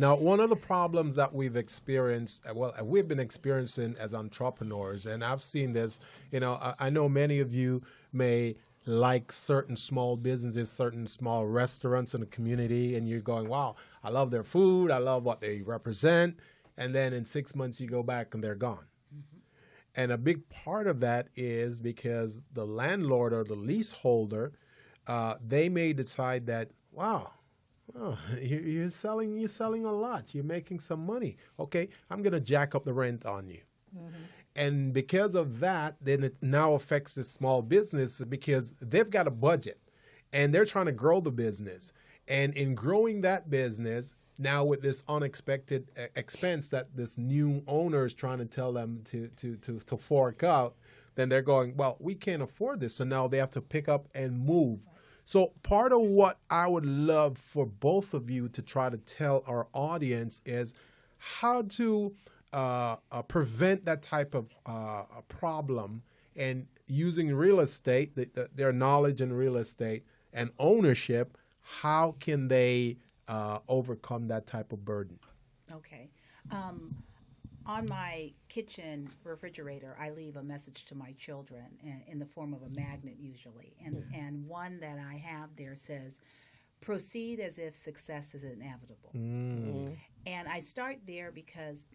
Now, one of the problems that we've experienced, we've been experiencing as entrepreneurs, and I've seen this, I know many of you may like certain small businesses, certain small restaurants in the community, and you're going, wow, I love their food, I love what they represent, and then in 6 months you go back and they're gone. And a big part of that is because the landlord or the leaseholder, they may decide that, wow, you're selling a lot. You're making some money. Okay, I'm going to jack up the rent on you. And because of that, then it now affects the small business because they've got a budget and they're trying to grow the business. And in growing that business, now with this unexpected expense that this new owner is trying to tell them to fork out, then they're going, well, we can't afford this. So now they have to pick up and move. So part of what I would love for both of you to try to tell our audience is how to prevent that type of problem, and using real estate, their knowledge in real estate and ownership, how can they overcome that type of burden? Okay. On my kitchen refrigerator, I leave a message to my children in the form of a magnet usually. And one that I have there says, proceed as if success is inevitable. And I start there because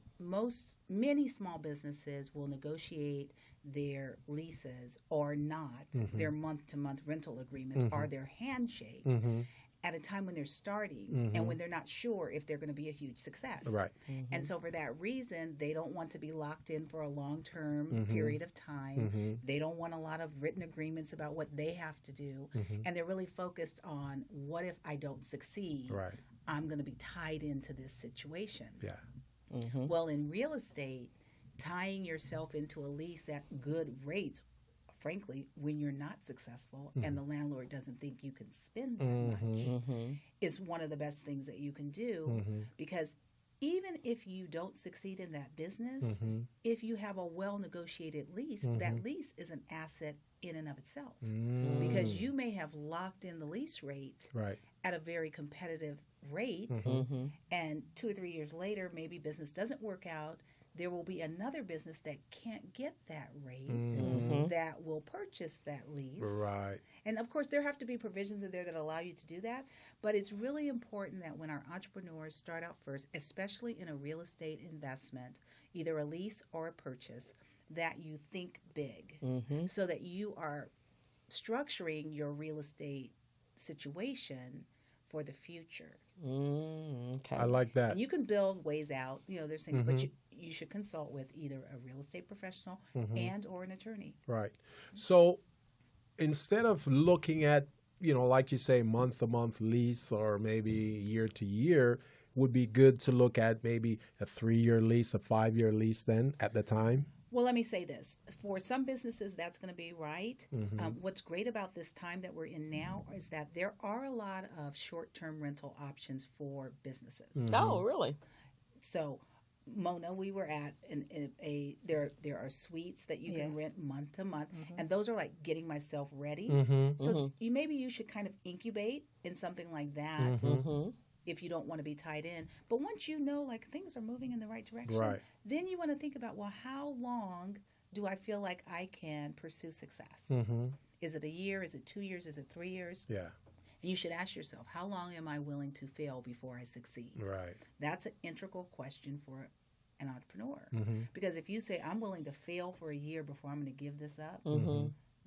many small businesses will negotiate their leases or not, their month-to-month rental agreements or their handshake at a time when they're starting and when they're not sure if they're going to be a huge success. Right. And so for that reason, they don't want to be locked in for a long-term period of time. They don't want a lot of written agreements about what they have to do. And they're really focused on, what if I don't succeed? Right. I'm going to be tied into this situation. Yeah. Well, in real estate, tying yourself into a lease at good rates, frankly, when you're not successful and the landlord doesn't think you can spend that much, is one of the best things that you can do. Because even if you don't succeed in that business, if you have a well-negotiated lease, that lease is an asset in and of itself. Because you may have locked in the lease rate at a very competitive rate, and 2 or 3 years later, maybe business doesn't work out. There will be another business that can't get that rate that will purchase that lease. Right. And of course, there have to be provisions in there that allow you to do that. But it's really important that when our entrepreneurs start out first, especially in a real estate investment, either a lease or a purchase, that you think big so that you are structuring your real estate situation for the future. Okay. I like that. And you can build ways out. There's things, but you should consult with either a real estate professional and or an attorney. Right. So instead of looking at, like you say, month-to-month lease or maybe year to year, would be good to look at maybe a 3-year lease, a 5-year lease then at the time? Well, let me say this. For some businesses, that's going to be right. What's great about this time that we're in now is that there are a lot of short-term rental options for businesses. Oh, really? So, Mona, we were at there are suites that you can rent month to month, and those are like getting myself ready. So maybe you should kind of incubate in something like that. If you don't want to be tied in. But once you know, like, things are moving in the right direction, then you want to think about, well, how long do I feel like I can pursue success? Is it a year? Is it 2 years? Is it 3 years? Yeah. you should ask yourself, how long am I willing to fail before I succeed? Right. That's an integral question for an entrepreneur. Mm-hmm. Because if you say, I'm willing to fail for a year before I'm going to give this up,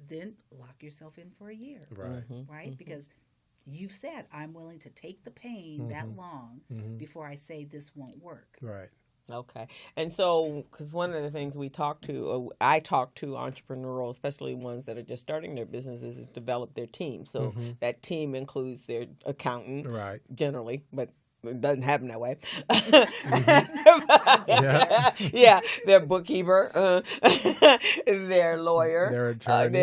then lock yourself in for a year. Right. Right? Because you've said, I'm willing to take the pain that long before I say this won't work. Right. Okay. And so, because one of the things I talk to entrepreneurs, especially ones that are just starting their businesses, is develop their team. So that team includes their accountant, Right. generally, but it doesn't happen that way. Yeah. Their bookkeeper, their lawyer, their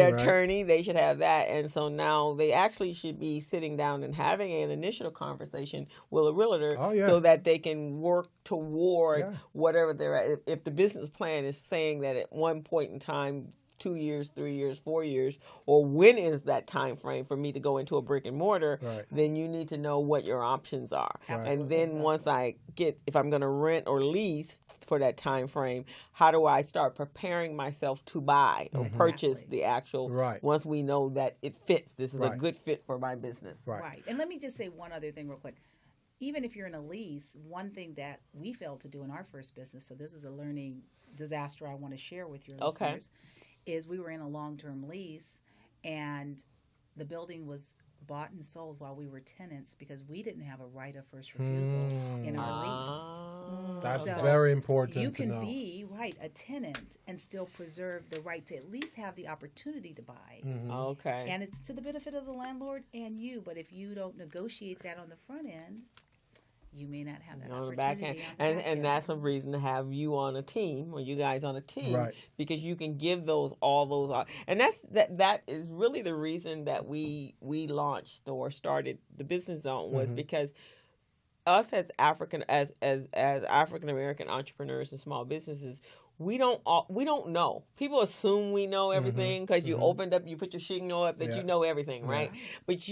attorney. They should have that. And so now they actually should be sitting down and having an initial conversation with a realtor so that they can work toward whatever they're at. If the business plan is saying that at one point in time, 2 years, 3 years, 4 years, or when is that time frame for me to go into a brick and mortar, then you need to know what your options are. And then once if I'm going to rent or lease for that time frame, how do I start preparing myself to buy or purchase the actual, once we know that it fits, this is a good fit for my business. Right. And let me just say one other thing real quick. Even if you're in a lease, one thing that we failed to do in our first business, so this is a learning disaster I want to share with your listeners, is we were in a long-term lease, and the building was bought and sold while we were tenants because we didn't have a right of first refusal in our lease. That's very important you to can know. be a tenant and still preserve the right to at least have the opportunity to buy. Okay. And it's to the benefit of the landlord and you, but if you don't negotiate that on the front end, you may not have that on the opportunity. back end. And that's a reason to have you on a team, or you guys on a team, because you can give all those. And that is really the reason that we launched or started the Business Zone, was because us as African American entrepreneurs and small businesses, we don't know. People assume we know everything because you opened up, you put your signal up that you know everything, right? But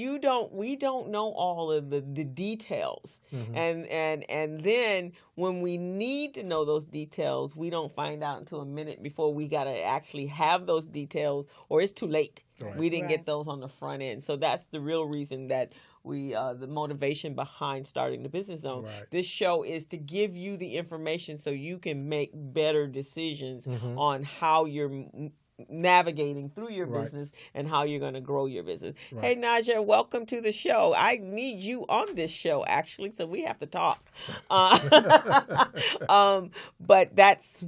we don't know all of the details. And then when we need to know those details, we don't find out until a minute before we got to actually have those details, or it's too late. We didn't get those on the front end. So that's the real reason that the motivation behind starting the Business Zone. This show is to give you the information so you can make better decisions on how you're navigating through your business and how you're going to grow your business. Hey, Naja, welcome to the show. I need you on this show, actually, so we have to talk. But that's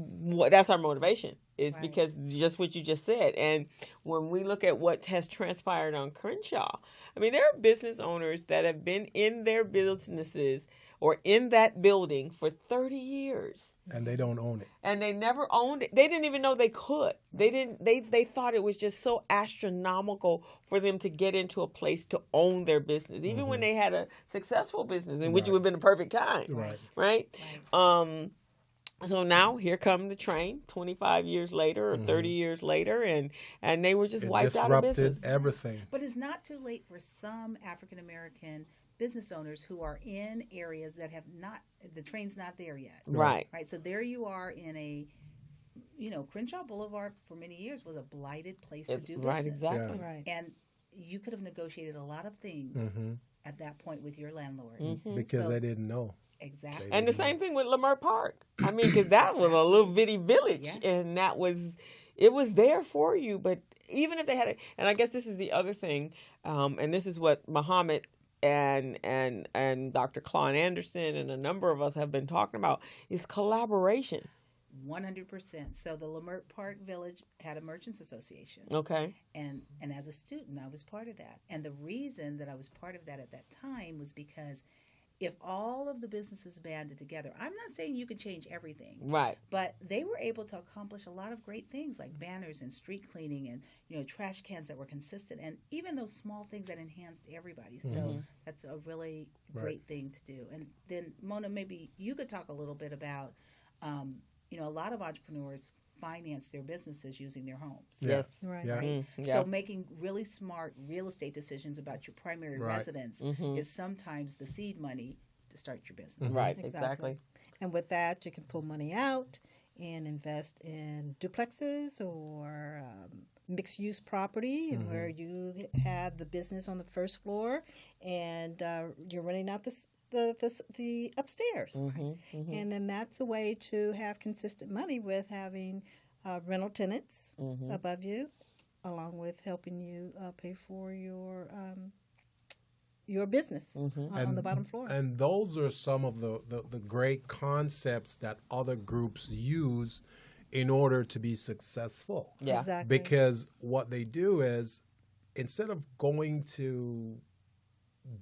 our motivation. Is because just what you just said. And when we look at what has transpired on Crenshaw, I mean, there are business owners that have been in their businesses or in that building for 30 years. And they don't own it. And they never owned it. They didn't even know they could. They thought it was just so astronomical for them to get into a place to own their business, even when they had a successful business, in which it would have been a perfect time. Right? So now here come the train 25 years later or 30 years later, and they were just wiped out of business. Disrupted everything. But it's not too late for some African American business owners who are in areas that have not, the train's not there yet. Right. So there you are in a, Crenshaw Boulevard for many years was a blighted place to do business. Right, exactly. And you could have negotiated a lot of things at that point with your landlord. Because they didn't know. Exactly. And the same thing with Lamert Park. I mean, because that was a little bitty village, and it was there for you. But even if they had it, and I guess this is the other thing, and this is what Muhammad and Dr. Claude Anderson and a number of us have been talking about, is collaboration. 100%. So the Lamert Park Village had a merchants association. Okay. And as a student, I was part of that. And the reason that I was part of that at that time was because if all of the businesses banded together, I'm not saying you could change everything. Right. But they were able to accomplish a lot of great things like banners and street cleaning and, trash cans that were consistent and even those small things that enhanced everybody. So that's a really great thing to do. And then, Mona, maybe you could talk a little bit about, a lot of entrepreneurs finance their businesses using their homes. Yes. Right. So making really smart real estate decisions about your primary residence is sometimes the seed money to start your business. Right, exactly. And with that, you can pull money out and invest in duplexes or mixed-use property, and where you have the business on the first floor, and you're renting out the upstairs. And then that's a way to have consistent money with having rental tenants above you, along with helping you pay for your business on the bottom floor. And those are some of the great concepts that other groups use in order to be successful. Yeah. Exactly. Because what they do is, instead of going to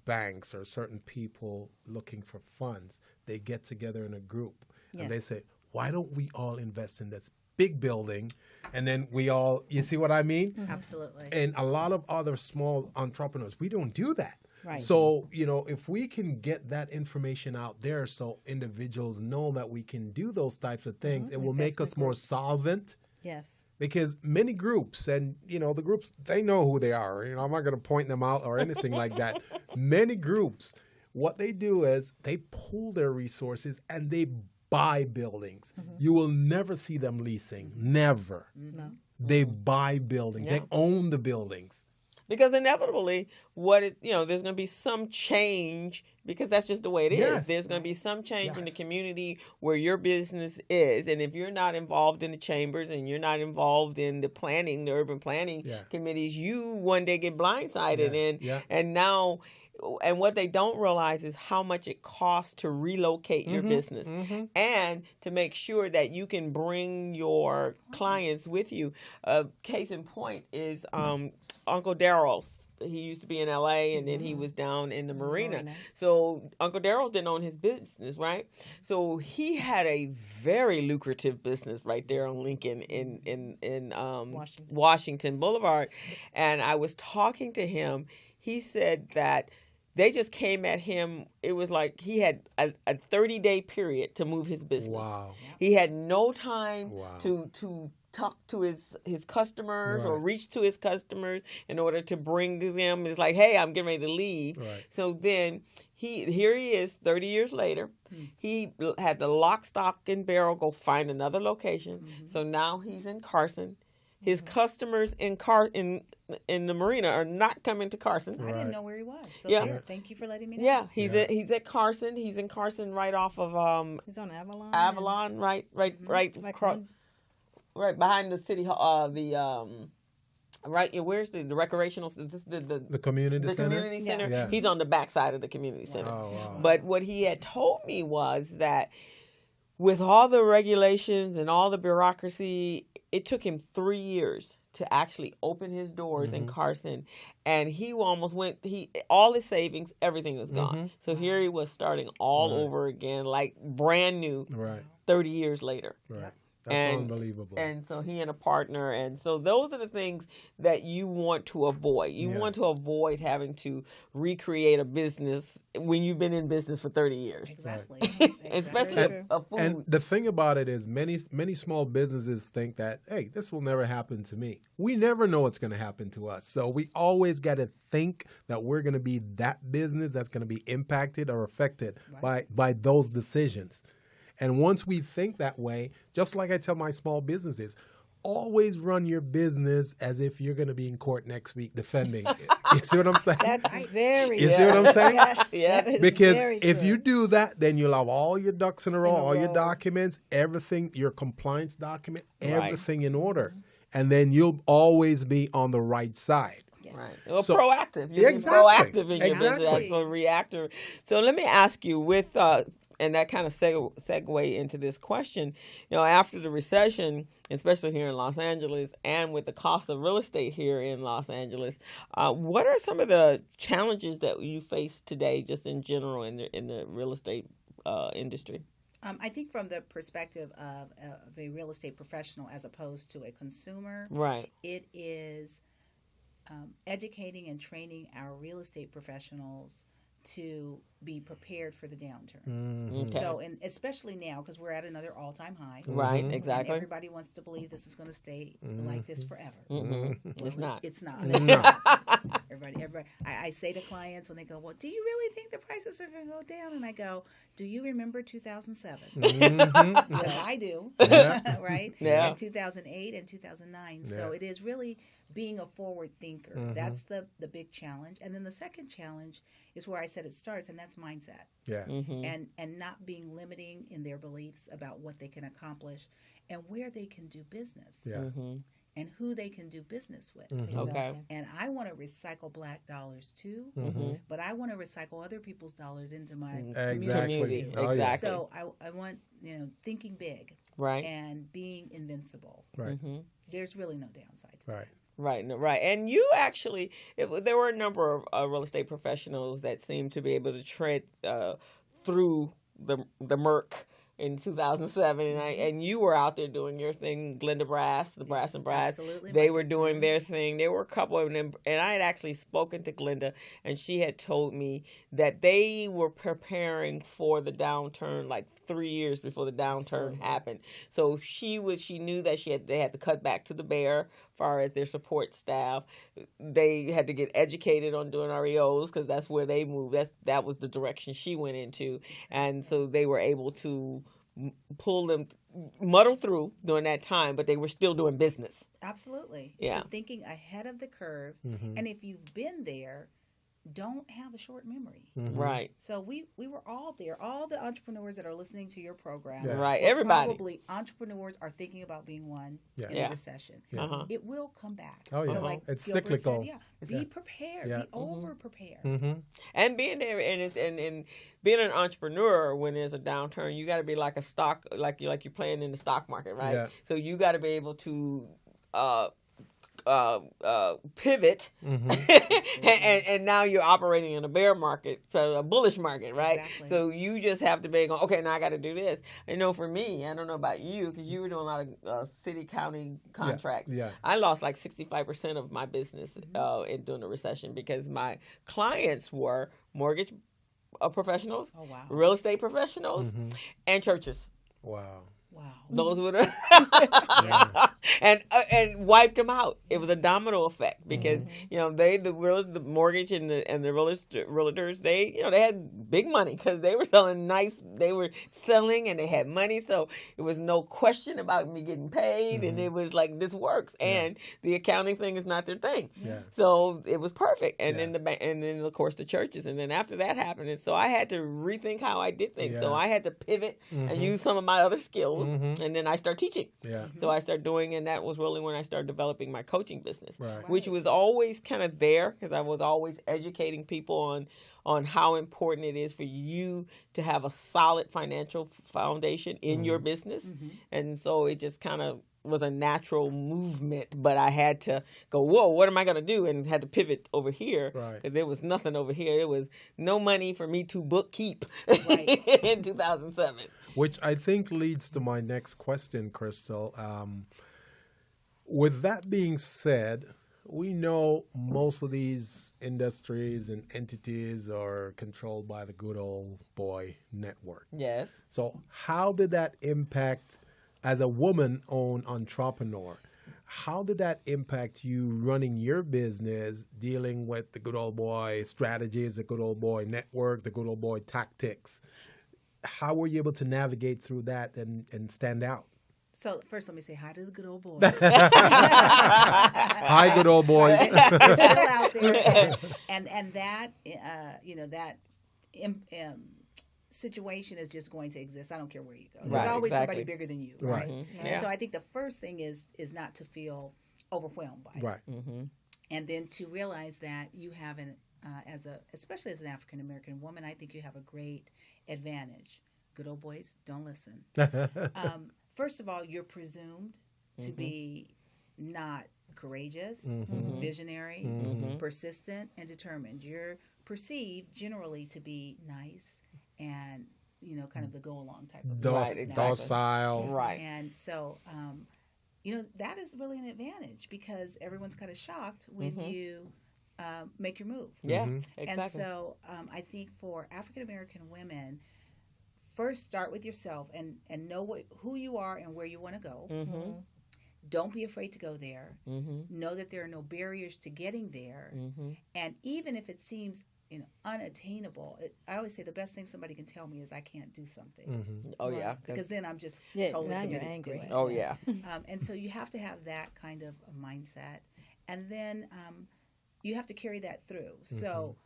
banks or certain people looking for funds, they get together in a group and they say, why don't we all invest in this big building? And then we all, you see what I mean? Absolutely. And a lot of other small entrepreneurs, we don't do that. Right. So, if we can get that information out there so individuals know that we can do those types of things, it will make us more solvent. Yes. Because many groups, and, the groups, they know who they are. I'm not going to point them out or anything like that. Many groups, what they do is they pool their resources and they buy buildings. You will never see them leasing. Never. No. They buy buildings. Yeah. They own the buildings. Because inevitably, there's going to be some change, because that's just the way it is. Yes. There's going to be some change in the community where your business is. And if you're not involved in the chambers and you're not involved in the urban planning committees, you one day get blindsided. And now, and what they don't realize is how much it costs to relocate your business and to make sure that you can bring your clients with you. Case in point is Uncle Daryl's. He used to be in L.A. and then he was down in the marina. So Uncle Daryl didn't own his business, right? So he had a very lucrative business right there on Lincoln in Washington Boulevard. And I was talking to him. He said that they just came at him. It was like he had a 30-day period to move his business. Wow. He had no time to talk to his customers or reach to his customers in order to bring to them. It's like, hey, I'm getting ready to leave. Right. So then here he is 30 years later. He had the lock, stock, and barrel go find another location. So now he's in Carson. His customers in the marina are not coming to Carson. I didn't know where he was. So thank you for letting me know. Yeah, he's at Carson. He's in Carson right off of He's on Avalon. Avalon, right behind the city hall. Where's the recreational? The community center. Community center. Yeah. He's on the backside of the community center. Oh, wow. But what he had told me was that with all the regulations and all the bureaucracy, it took him 3 years to actually open his doors in Carson, and he almost all his savings, everything was gone. So here he was starting all over again, like brand new, 30 years later. Right. That's unbelievable. And so he and a partner. And so those are the things that you want to avoid. You want to avoid having to recreate a business when you've been in business for 30 years. Exactly. Especially a food. And the thing about it is many small businesses think that, hey, this will never happen to me. We never know what's going to happen to us. So we always got to think that we're going to be that business that's going to be impacted or affected by those decisions. And once we think that way, just like I tell my small businesses, always run your business as if you're going to be in court next week defending it. You see what I'm saying? That's very. You see what I'm saying? Yeah. Because if you do that, then you'll have all your ducks in a row, all your documents, everything, your compliance document, everything in order. And then you'll always be on the right side. Right. Well, proactive. You're proactive in your business as a reactor. So let me ask you, with and that kind of segue into this question, after the recession, especially here in Los Angeles, and with the cost of real estate here in Los Angeles, what are some of the challenges that you face today, just in general, in the real estate industry? I think from the perspective of a real estate professional as opposed to a consumer, it is educating and training our real estate professionals to be prepared for the downturn. Okay. So, and especially now, because we're at another all-time high. Right, exactly. And everybody wants to believe this is going to stay like this forever. It's not. It's not. everybody. I say to clients when they go, well, do you really think the prices are going to go down? And I go, do you remember 2007? Because I do, right? Yeah. And 2008 and 2009. So it is really being a forward thinker. That's the big challenge. And then the second challenge is where I said it starts, and that's mindset. Yeah. And not being limiting in their beliefs about what they can accomplish and where they can do business. Yeah. And who they can do business with. Okay. And I want to recycle black dollars too, but I want to recycle other people's dollars into my community too. Oh, yeah. So I want, thinking big, Right. and being invincible. Right. There's really no downside to Right. Right, no, right. And you actually, there were a number of real estate professionals that seemed to be able to tread through the murk in 2007, and you were out there doing your thing. Glenda Brass, the Brass and Brass, absolutely. they were doing their thing. There were a couple of them, and I had actually spoken to Glenda, and she had told me that they were preparing for the downturn like 3 years before the downturn happened. So she knew that they had to cut back to the bare as far as their support staff. They had to get educated on doing REOs because that's where they moved. That was the direction she went into, and so they were able to muddle through during that time, but they were still doing business. Absolutely. Yeah. So thinking ahead of the curve, and if you've been there, don't have a short memory. Right. So we were all there. All the entrepreneurs that are listening to your program, right? Everybody. Probably entrepreneurs are thinking about being one in a recession. It will come back. Oh yeah. So like it's Gilbert cyclical. said, be prepared. Be over prepared. And being there and being an entrepreneur when there's a downturn, you got to be like a stock, like you're playing in the stock market, right? Yeah. So you got to be able to pivot, and now you're operating in a bear market, so a bullish market, right? Exactly. So you just have to be going, okay, now I got to do this. I know for me, I don't know about you, because you were doing a lot of city county contracts. Yeah. I lost like 65% of my business during the recession because my clients were mortgage professionals, real estate professionals, and churches. Wow. Those were the and wiped them out. It was a domino effect because the mortgage and the realtors they had big money because they were selling and they had money, so it was no question about me getting paid, and it was like, this works, and the accounting thing is not their thing, so it was perfect. And then of course the churches, and then after that happened, and so I had to rethink how I did things. So I had to pivot and use some of my other skills. And then I started teaching. Yeah. So I started doing, and that was really when I started developing my coaching business, which was always kind of there because I was always educating people on how important it is for you to have a solid financial foundation in your business. And so it just kind of was a natural movement, but I had to go, whoa, what am I going to do? And had to pivot over here because there was nothing over here. There was no money for me to bookkeep in 2007. Which I think leads to my next question, Crystal. With that being said, we know most of these industries and entities are controlled by the good old boy network. Yes. So how did that impact, as a woman-owned entrepreneur, how did that impact you running your business, dealing with the good old boy strategies, the good old boy network, the good old boy tactics? How were you able to navigate through that and stand out? So first, let me say hi to the good old boys. Hi, good old boys. They're still out there, and that situation is just going to exist. I don't care where you go. There's always somebody bigger than you, right? And so I think the first thing is not to feel overwhelmed by it, right? And then to realize that you have especially as an African American woman, I think you have a great advantage. Good old boys, don't listen. First of all, you're presumed to be not courageous, visionary, persistent, and determined. You're perceived generally to be nice and, kind of the go-along type of person. Docile. Right. And so, that is really an advantage because everyone's kind of shocked when you make your move. Yeah, exactly. And so I think for African-American women, first start with yourself and know who you are and where you want to go. don't be afraid to go there. Know that there are no barriers to getting there. And even if it seems unattainable, I always say the best thing somebody can tell me is I can't do something. Oh, yeah. Because then I'm just Yeah, totally now you're committed to angry. it. Oh, yeah. And so you have to have that kind of a mindset. And then you have to carry that through. So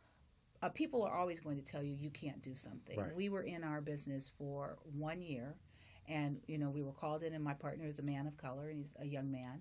people are always going to tell you you can't do something. Right. We were in our business for 1 year, and we were called in, and my partner is a man of color, and he's a young man.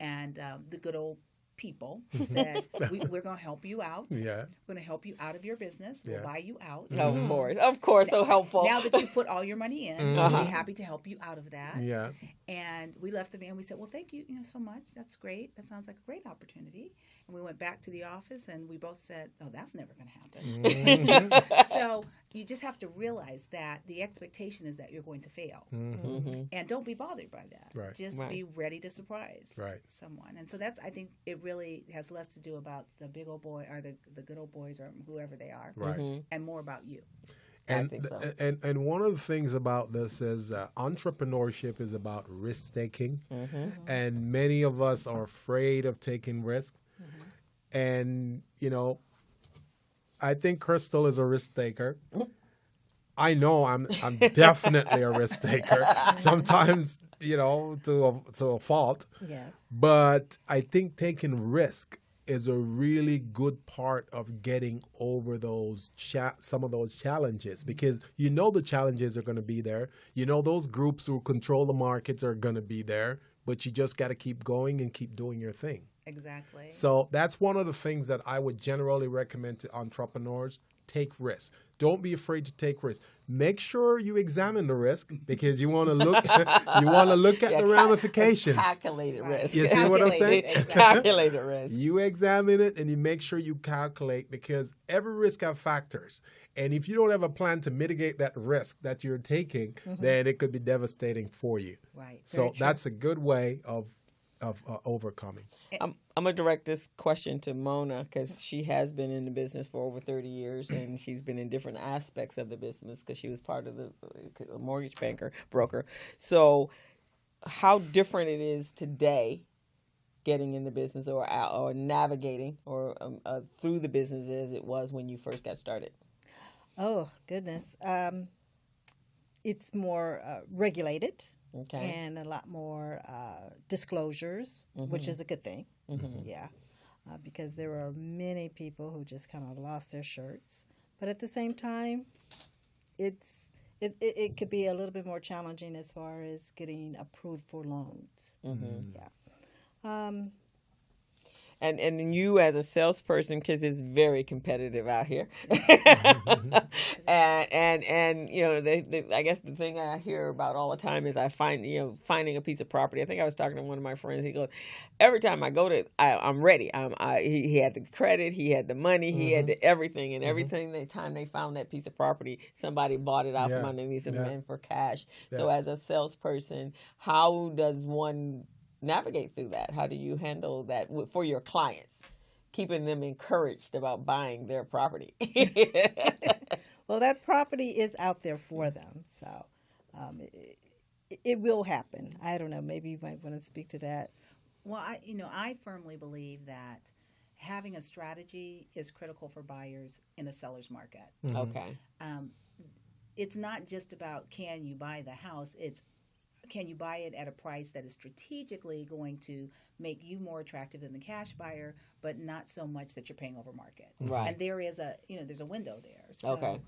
And the good old people said, we're going to help you out. Yeah. We're going to help you out of your business. We'll buy you out. Of course, so helpful. Now that you've put all your money in, we'll be happy to help you out of that. Yeah. And we left the van. We said, well, thank you, so much. That's great. That sounds like a great opportunity. And we went back to the office, and we both said, oh, that's never going to happen. So you just have to realize that the expectation is that you're going to fail. And don't be bothered by that. Right. Just be ready to surprise someone. And so I think it really has less to do about the big old boy or the good old boys or whoever they are. Right. And more about you. And, I think so. and one of the things about this is entrepreneurship is about risk taking, and many of us are afraid of taking risk. And I think Crystal is a risk taker. I know I'm definitely a risk taker. Sometimes to a fault. Yes. But I think taking risk is a really good part of getting over those some of those challenges, because the challenges are going to be there. Those groups who control the markets are going to be there, but you just got to keep going and keep doing your thing. Exactly. So that's one of the things that I would generally recommend to entrepreneurs. Take risks. Don't be afraid to take risks. Make sure you examine the risk, because you want to look at the ramifications. Calculated risk. You see what I'm saying? Exactly. Calculated risk. You examine it and you make sure you calculate, because every risk has factors. And if you don't have a plan to mitigate that risk that you're taking, then it could be devastating for you. Right. So that's a good way of overcoming. I'm going to direct this question to Mona, because she has been in the business for over 30 years, and she's been in different aspects of the business because she was part of the mortgage broker. So how different it is today getting in the business or navigating or through the business as it was when you first got started? Oh, goodness. It's more regulated. Okay. And a lot more disclosures, which is a good thing. Yeah, because there are many people who just kind of lost their shirts. But at the same time, it could be a little bit more challenging as far as getting approved for loans. Yeah. And you as a salesperson, because it's very competitive out here, and I guess the thing I hear about all the time is finding a piece of property. I think I was talking to one of my friends. He goes, every time I go to, I'm ready. He had the credit, he had the money, he had the everything, and everything. The time they found that piece of property, somebody bought it out from underneath him and for cash. So as a salesperson, how does one navigate through that? How do you handle that for your clients, keeping them encouraged about buying their property? Well, that property is out there for them, so it will happen. I don't know. Maybe you might want to speak to that. Well, I firmly believe that having a strategy is critical for buyers in a seller's market. Okay. It's not just about can you buy the house, it's can you buy it at a price that is strategically going to make you more attractive than the cash buyer, but not so much that you're paying over market. Right. And there is there's a window there. So, okay.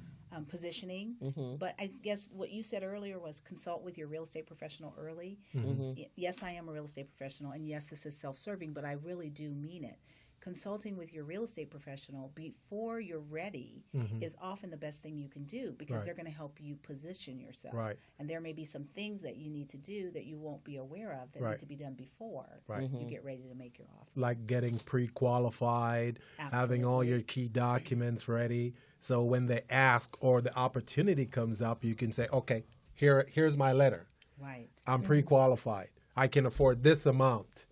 Positioning. But I guess what you said earlier was consult with your real estate professional early. Yes, I am a real estate professional, and yes, this is self-serving, but I really do mean it. Consulting with your real estate professional before you're ready is often the best thing you can do, because they're going to help you position yourself. Right. And there may be some things that you need to do that you won't be aware of that need to be done before you get ready to make your offer. Like getting pre-qualified, having all your key documents ready. So when they ask or the opportunity comes up, you can say, okay, here's my letter. Right. I'm pre-qualified. I can afford this amount.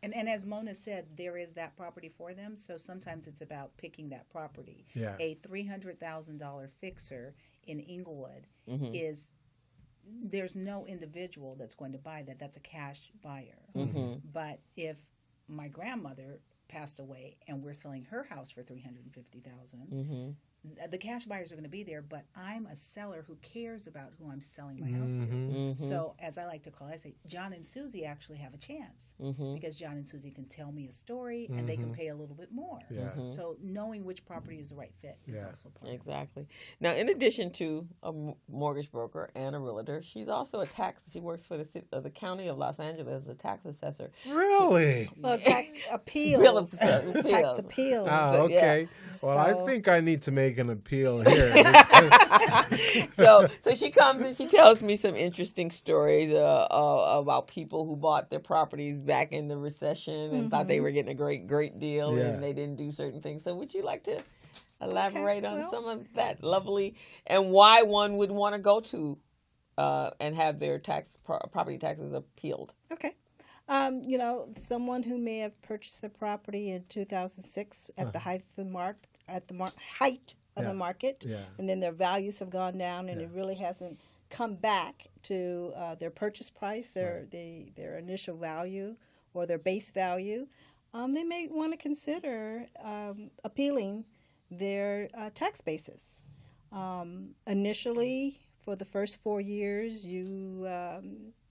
And as Mona said, there is that property for them. So sometimes it's about picking that property. Yeah. A $300,000 fixer in Inglewood is there's no individual that's going to buy that. That's a cash buyer. But if my grandmother passed away and we're selling her house for $350,000, the cash buyers are going to be there, but I'm a seller who cares about who I'm selling my house to. So as I like to call it, I say John and Susie actually have a chance because John and Susie can tell me a story and they can pay a little bit more. So knowing which property is the right fit is also part Exactly. Now, in addition to a mortgage broker and a realtor, she's also she works for the county of Los Angeles as a tax assessor. Really? Well, tax appeals. Tax appeals. Oh, okay. Well, I think I need to make an appeal here. So she comes and she tells me some interesting stories about people who bought their properties back in the recession and thought they were getting a great deal and they didn't do certain things. So would you like to elaborate on some of that lovely and why one would want to go to and have their property taxes appealed? Okay. Someone who may have purchased a property in 2006 at the height of the market, and then their values have gone down, and it really hasn't come back to their purchase price, their initial value or their base value. They may want to consider appealing their tax basis. Initially, for the first 4 years,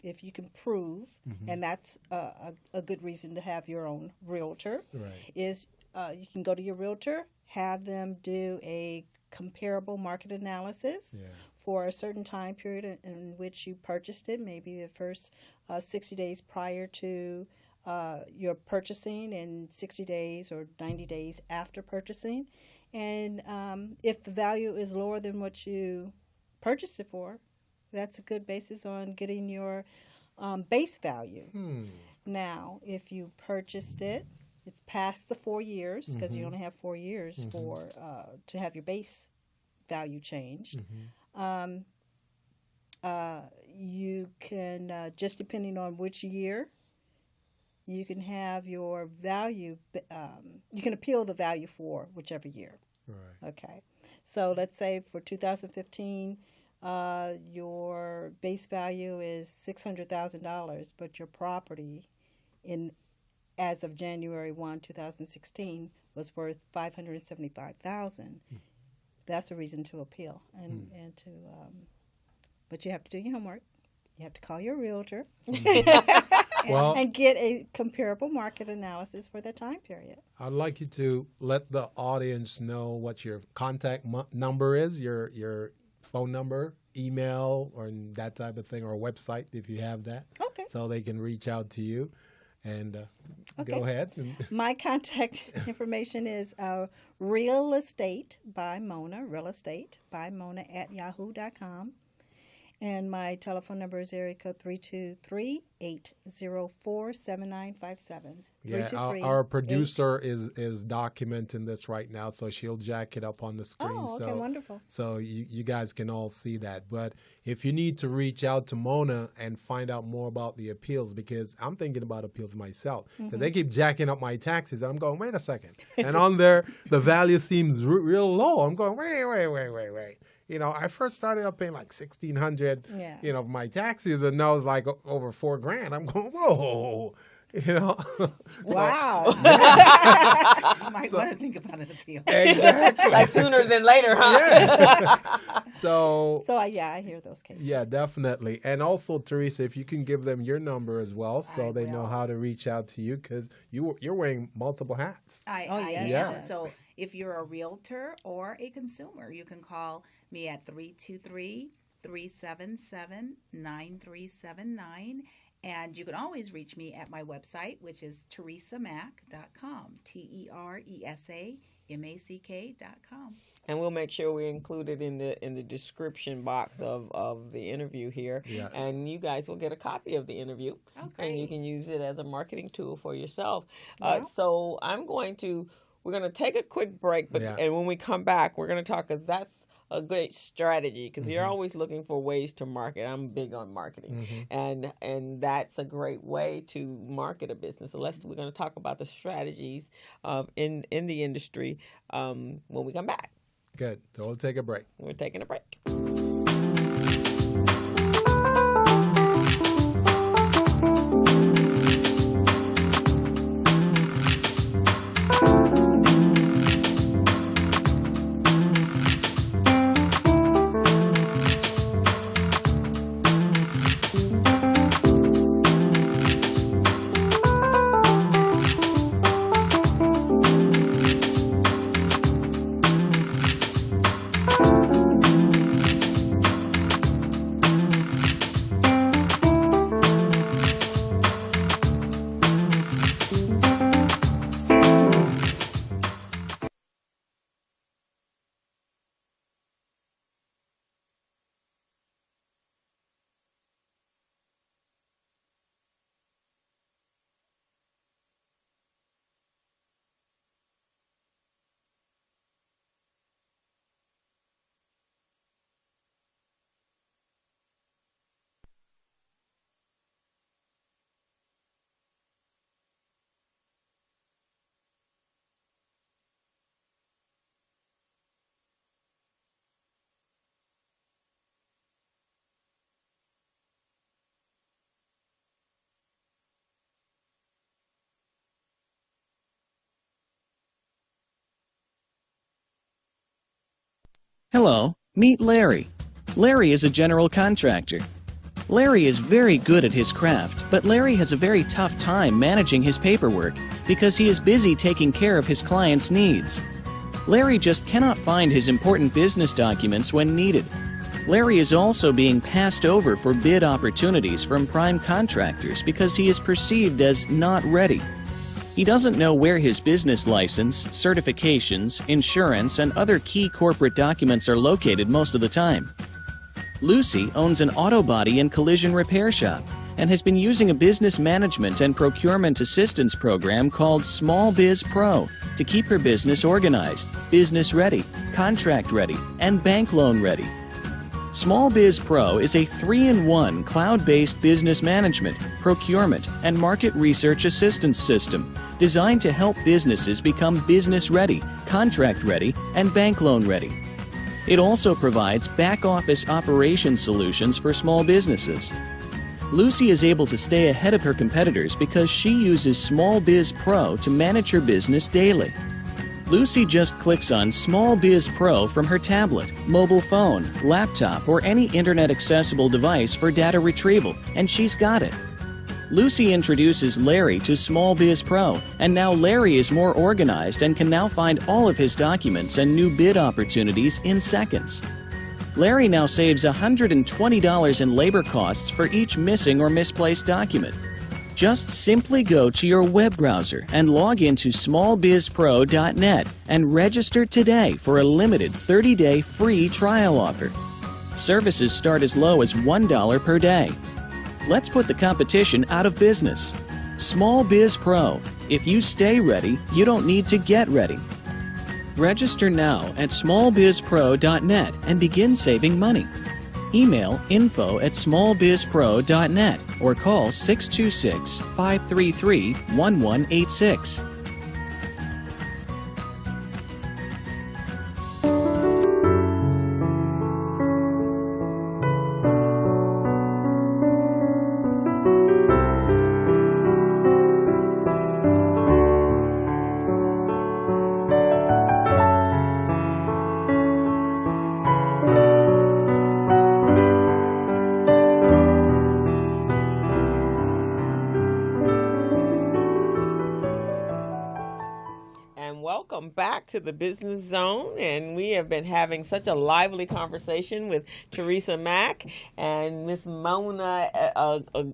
if you can prove, and that's a good reason to have your own realtor, is you can go to your realtor, have them do a comparable market analysis for a certain time period in which you purchased it, maybe the first 60 days prior to your purchasing and 60 days or 90 days after purchasing. And if the value is lower than what you purchased it for, that's a good basis on getting your base value. Now, if you purchased it, it's past the 4 years because you only have 4 years for to have your base value changed. You can, just depending on which year, you can have your value, you can appeal the value for whichever year. Okay. So let's say for 2015, your base value is $600,000, but your property as of January 1, 2016 was worth $575,000. That's a reason to appeal but you have to do your homework. You have to call your realtor and get a comparable market analysis for that time period. I'd like you to let the audience know what your contact number is, your phone number, email, or that type of thing, or website if you have that. Okay. So they can reach out to you. And go ahead. My contact information is Real Estate by Mona, realestatebyMona@yahoo.com. And my telephone number is area code 323-804-7957. Yeah, our producer is documenting this right now, so she'll jack it up on the screen. Oh, okay, wonderful. So you guys can all see that. But if you need to reach out to Mona and find out more about the appeals, because I'm thinking about appeals myself, because they keep jacking up my taxes, and I'm going, wait a second. And on there, the value seems real low. I'm going, wait. I first started up paying like $1,600, my taxes, and now it's like over $4,000. I'm going, whoa. Wow. You might want to think about an appeal. Exactly. Like sooner than later, huh? Yeah. So I hear those cases. Yeah, definitely. And also, Teresa, if you can give them your number as well, so they know how to reach out to you, because you're wearing multiple hats. I am. So if you're a realtor or a consumer, you can call me at 323-377-9379. And you can always reach me at my website, which is teresamack.com, TeresaMack.com. And we'll make sure we include it in the description box of the interview here. Yes. And you guys will get a copy of the interview. Okay. And you can use it as a marketing tool for yourself. Yeah. So we're going to take a quick break, and when we come back, we're going to talk, because that's a great strategy, because you're always looking for ways to market. I'm big on marketing, and that's a great way to market a business. So we're going to talk about the strategies in the industry when we come back. Good. So we'll take a break. We're taking a break. Hello, meet Larry. Larry is a general contractor. Larry is very good at his craft, but Larry has a very tough time managing his paperwork because he is busy taking care of his clients' needs. Larry just cannot find his important business documents when needed. Larry is also being passed over for bid opportunities from prime contractors because he is perceived as not ready. He doesn't know where his business license, certifications, insurance, and other key corporate documents are located most of the time. Lucy owns an auto body and collision repair shop and has been using a business management and procurement assistance program called Small Biz Pro to keep her business organized, business ready, contract ready, and bank loan ready. Small Biz Pro is a 3-in-1 cloud-based business management, procurement, and market research assistance system designed to help businesses become business ready, contract ready, and bank loan ready. It also provides back-office operation solutions for small businesses. Lucy is able to stay ahead of her competitors because she uses Small Biz Pro to manage her business daily. Lucy just clicks on Small Biz Pro from her tablet, mobile phone, laptop, or any internet-accessible device for data retrieval, and she's got it. Lucy introduces Larry to Small Biz Pro, and now Larry is more organized and can now find all of his documents and new bid opportunities in seconds. Larry now saves $120 in labor costs for each missing or misplaced document. Just simply go to your web browser and log into smallbizpro.net and register today for a limited 30-day free trial offer. Services start as low as $1 per day. Let's put the competition out of business. Small Biz Pro. If you stay ready, you don't need to get ready. Register now at smallbizpro.net and begin saving money. Email info@smallbizpro.net or call 626-533-1186. Back to the Business Zone, and we have been having such a lively conversation with Teresa Mack and Miss Mona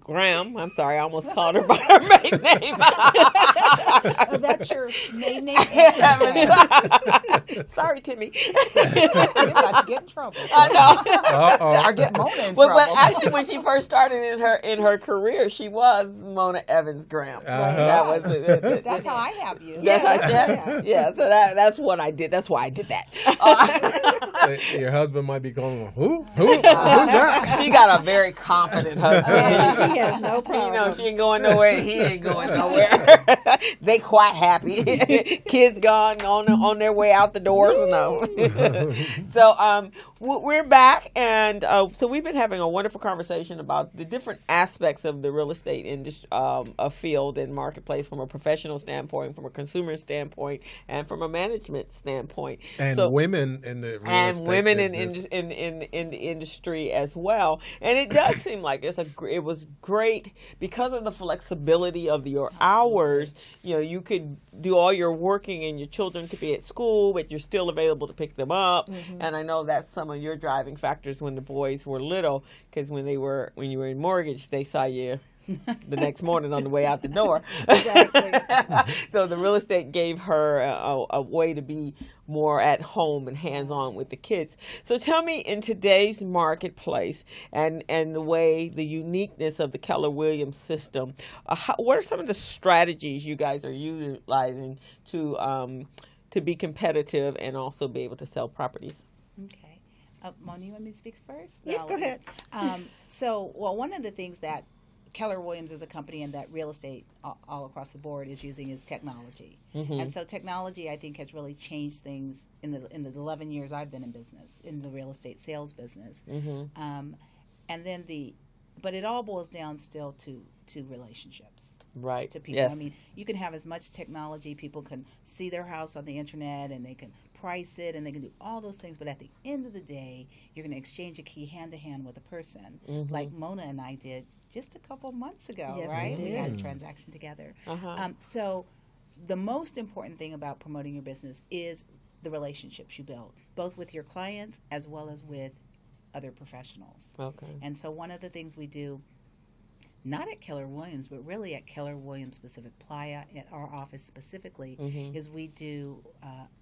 Graham. I'm sorry, I almost called her by her maiden name. Oh, that's your maiden name? Sorry, Timmy. You're about to get in trouble. I know. Or get Mona in Well, trouble. but actually, when she first started in her career, she was Mona Evans Graham. That was that's how I have you. Yeah. So that's what I did. That's why I did that. Your husband might be going, who? Who's that? She got a very confident husband. He has no problem. You know, she ain't going nowhere. He ain't going nowhere. They quite happy. Kids gone on their way out the door. No. So we're back, and so we've been having a wonderful conversation about the different aspects of the real estate industry, field and marketplace, from a professional standpoint, from a consumer standpoint, and from a management standpoint. And so, women in the real and estate women business. in the industry as well. And it does seem like it was great because of the flexibility of your hours. You know, you could do all your working, and your children could be at school, but you're still available to pick them up. Mm-hmm. And I know that's some of your driving factors when the boys were little, because when you were in mortgage, they saw you the next morning on the way out the door. Exactly. So the real estate gave her a way to be more at home and hands-on with the kids. So tell me, in today's marketplace and the uniqueness of the Keller Williams system, what are some of the strategies you guys are utilizing to be competitive and also be able to sell properties? Okay. Mona, you want me to speak first? Yeah, go ahead. One of the things that Keller Williams as a company and that real estate all across the board is using is technology. Mm-hmm. And so technology, I think, has really changed things in the 11 years I've been in business, in the real estate sales business. Mm-hmm. But it all boils down still to relationships. Right. To people. Yes. I mean, you can have as much technology. People can see their house on the internet, and they can price it, and they can do all those things. But at the end of the day, you're going to exchange a key hand-to-hand with a person, like Mona and I did just a couple months ago, Yes, right? we We did. had a transaction together. So the most important thing about promoting your business is the relationships you build, both with your clients as well as with other professionals. Okay. And so one of the things we do, not at Keller Williams, but really at Keller Williams Pacific Playa, at our office specifically, is we do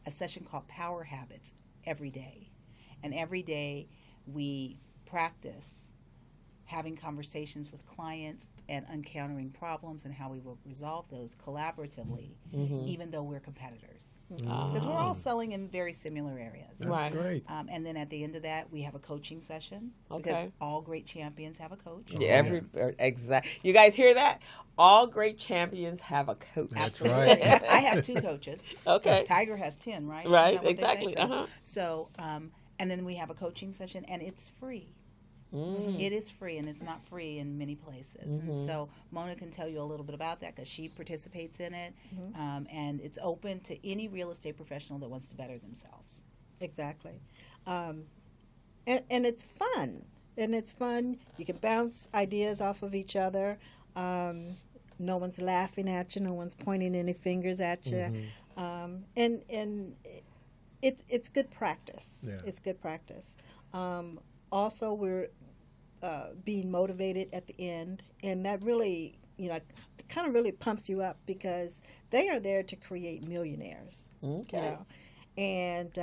a session called Power Habits every day. And every day we practice having conversations with clients and encountering problems and how we will resolve those collaboratively, even though we're competitors. Because we're all selling in very similar areas. That's great. And then at the end of that, we have a coaching session, because all great champions have a coach. Yeah, exactly. You guys hear that? All great champions have a coach. That's Absolutely. right. I have 2 coaches. Okay. Tiger has 10, right? Right, Isn't that what they say? exactly. So, and then we have a coaching session, and it's free. It is free, and it's not free in many places. And so Mona can tell you a little bit about that, because she participates in it, and it's open to any real estate professional that wants to better themselves. Exactly. And it's fun. You can bounce ideas off of each other. No one's laughing at you. No one's pointing any fingers at you. And it's good practice. Yeah. It's good practice. Also, we're being motivated at the end, and that really, kind of really pumps you up, because they are there to create millionaires. Okay. And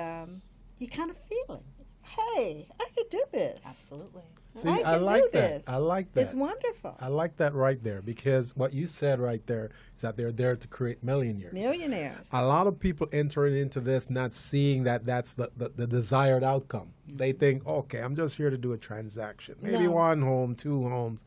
you kind of feel it. Hey, I could do this. Absolutely. See, I I can like do that. this. I like that. It's wonderful. I like that right there, because what you said right there is that they're there to create millionaires. Millionaires. A lot of people entering into this not seeing that that's the desired outcome. They think, okay, I'm just here to do a transaction. Maybe No. 1 home, 2 homes.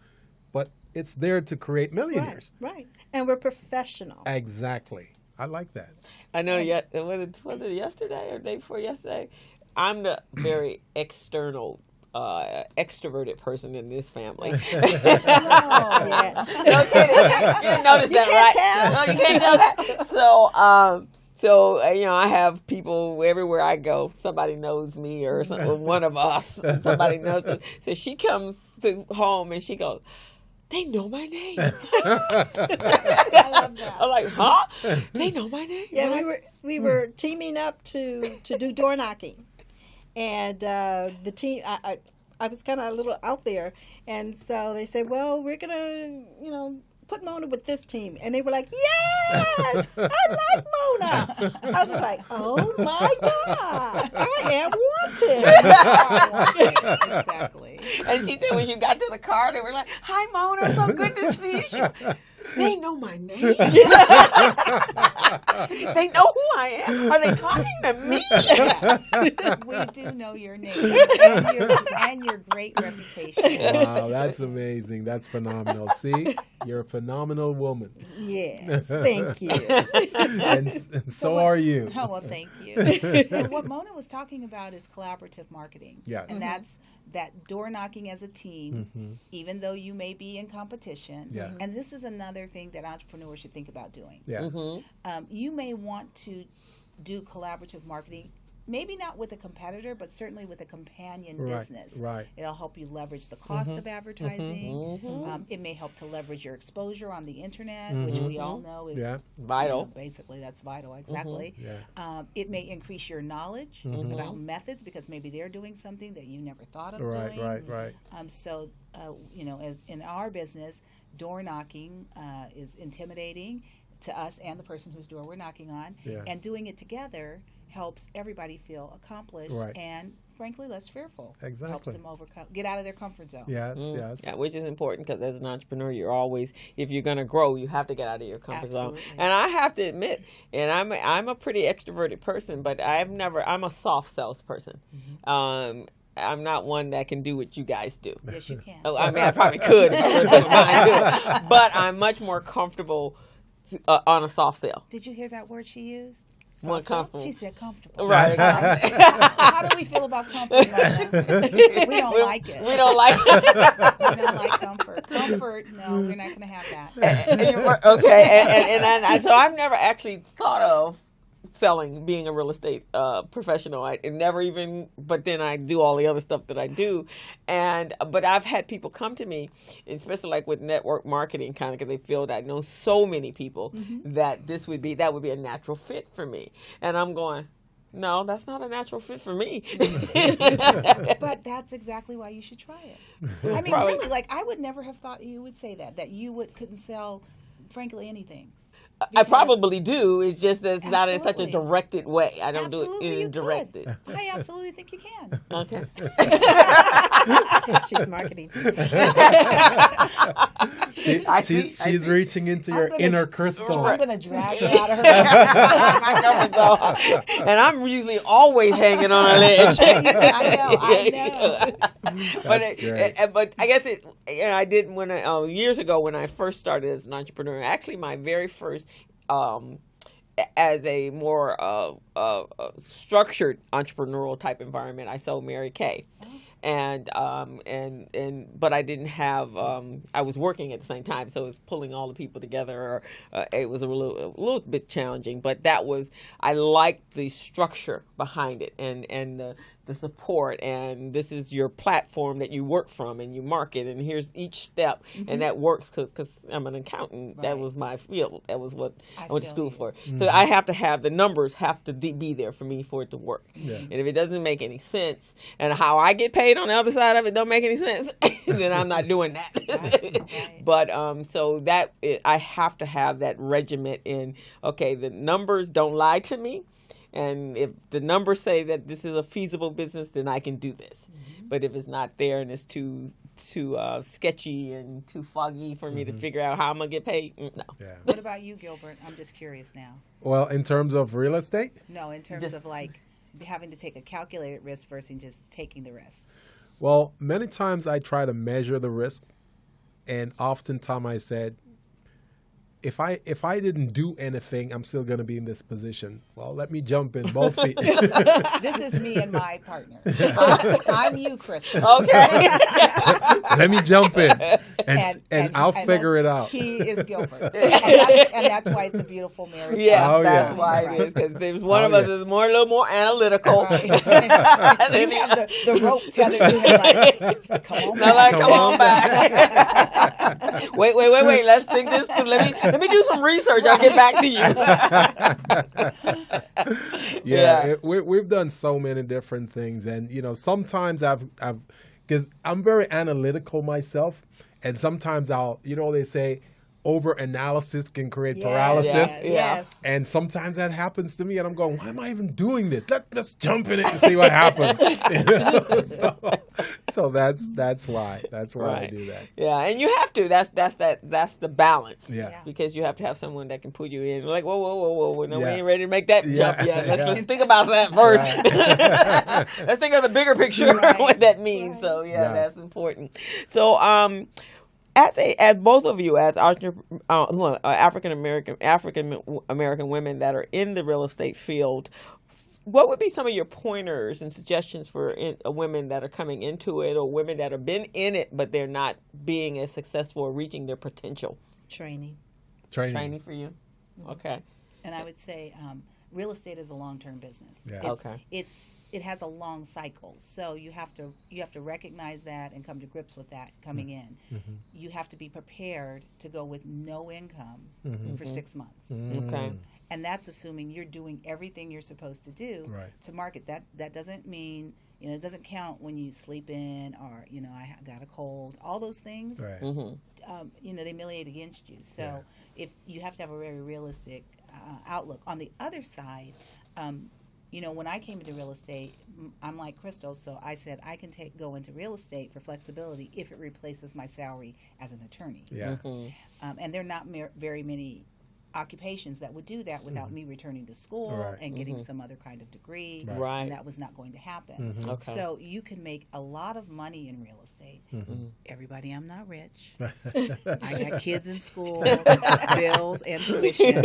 But it's there to create millionaires. Right. And we're professional. Exactly. I like that. I know. Was it yesterday or the day before yesterday? I'm the very external, extroverted person in this family. Yeah. No kidding. You didn't notice that, right? No, you can't tell that. So I have people everywhere I go. Somebody knows me, or one of us. Somebody knows us. So she comes to home and she goes, "They know my name." I love that. I'm like, huh? They know my name? Yeah, we were teaming up to do door knocking, and the team. I was kind of a little out there, and so they said, "Well, we're gonna, put Mona with this team," and they were like, "Yes, I like Mona." I was like, "Oh my God, I am wanted." Exactly. And she said when you got to the car, they were like, "Hi, Mona, so good to see you." They know my name. They know who I am. Are they talking to me? Yes. We do know your name and your great reputation. Wow, that's amazing. That's phenomenal. See, you're a phenomenal woman. Yes, thank you. And so are you. Oh, well, thank you. So what Mona was talking about is collaborative marketing. Yes. And that's that door knocking as a team, even though you may be in competition. Yeah. And this is another thing that entrepreneurs should think about doing. Yeah. You may want to do collaborative marketing, maybe not with a competitor, but certainly with a companion business. Right. It'll help you leverage the cost of advertising. It may help to leverage your exposure on the internet, which we all know is Vital. Basically, that's vital. Exactly. Yeah. It may increase your knowledge about methods, because maybe they're doing something that you never thought of doing. Right. So, as in our business, door knocking is intimidating to us and the person whose door we're knocking on, and doing it together helps everybody feel accomplished and, frankly, less fearful. Exactly. Helps them get out of their comfort zone. Yes, yes. Yeah, which is important, because as an entrepreneur, you're always, if you're going to grow, you have to get out of your comfort zone. And I have to admit, and I'm a pretty extroverted person, but I'm a soft salesperson. I'm not one that can do what you guys do. Yes, you can. I mean, I probably could, if you wouldn't mind doing it. But I'm much more comfortable on a soft sell. Did you hear that word she used? More comfortable. She said comfortable. Right. How do we feel about comfort? We don't like it. We don't like it. We don't like comfort. Comfort, no, we're not going to have that. Okay. And so I've never actually thought of selling, being a real estate professional. I never even, but then I do all the other stuff that I do. But I've had people come to me, especially like with network marketing, kind of, because they feel that I know so many people that that would be a natural fit for me. And I'm going, no, that's not a natural fit for me. But that's exactly why you should try it. I mean, really, like, I would never have thought you would say that you couldn't sell, frankly, anything. I probably do. It's just that it's not in such a directed way. I don't do it indirected. I absolutely think you can. Okay. She's marketing. She's reaching into your inner Crystal. I'm going to drag her out of her. And I'm usually always hanging on a ledge. I know. But I guess I did years ago when I first started as an entrepreneur. Actually, my very first, as a more structured entrepreneurial type environment, I sold Mary Kay. But I didn't have. I was working at the same time, so it was pulling all the people together. It was a little bit challenging, but I liked the structure behind it and the support. And this is your platform that you work from, and you market, and here's each step, and that works because I'm an accountant. Right. That was my field. That was what I went to school for. So I have to have the numbers have to be there for me for it to work. Yeah. And if it doesn't make any sense, and how I get paid on the other side of it don't make any sense, then I'm not doing that. Right. But so I have to have that regiment in, okay, the numbers don't lie to me, and if the numbers say that this is a feasible business, then I can do this. But if it's not there and it's too sketchy and too foggy for me to figure out how I'm going to get paid, no. Yeah. What about you, Gilbert? I'm just curious now. Well, in terms of real estate? No, in terms of like having to take a calculated risk versus just taking the risk. Well, many times I try to measure the risk, and oftentimes I said, if I didn't do anything, I'm still going to be in this position. Well, let me jump in both feet. This is me and my partner. I'm you, Crystal. Okay. Let me jump in, and I'll figure it out. He is Gilbert, and that's why it's a beautiful marriage. Yeah, that's why it is. Because there's one of us is a little more analytical. Right. You have the rope tethered to him, like, come on back. Come on back. Wait. Let's think this through. Let me do some research. I'll get back to you. We've done so many different things, and sometimes I've because I'm very analytical myself, and sometimes they say over-analysis can create paralysis. Yes. And sometimes that happens to me, and I'm going, why am I even doing this? Let's jump in it and see what happens. So that's why I do that. Yeah, and you have to. That's the balance. Yeah. Because you have to have someone that can pull you in. Like, whoa. No, we ain't ready to make that jump yet. Let's think about that first. Right. Let's think of the bigger picture, what that means. Right. So that's important. So as both of you, as African American women that are in the real estate field, what would be some of your pointers and suggestions for women that are coming into it, or women that have been in it but they're not being as successful or reaching their potential? Training for you. Okay. And I would say real estate is a long-term business. Yeah. It has a long cycle, so you have to recognize that and come to grips with that coming in. You have to be prepared to go with no income for 6 months. Okay. And that's assuming you're doing everything you're supposed to do to market. That doesn't mean, it doesn't count when you sleep in or, I got a cold. All those things, they militate against you. So if you have to have a very realistic outlook. On the other side, when I came into real estate, I'm like Crystal, so I said I can go into real estate for flexibility if it replaces my salary as an attorney. Yeah. And there are not very many occupations that would do that without me returning to school and getting some other kind of degree. Right. And that was not going to happen. Okay. So you can make a lot of money in real estate. Everybody, I'm not rich. I got kids in school, bills and tuition.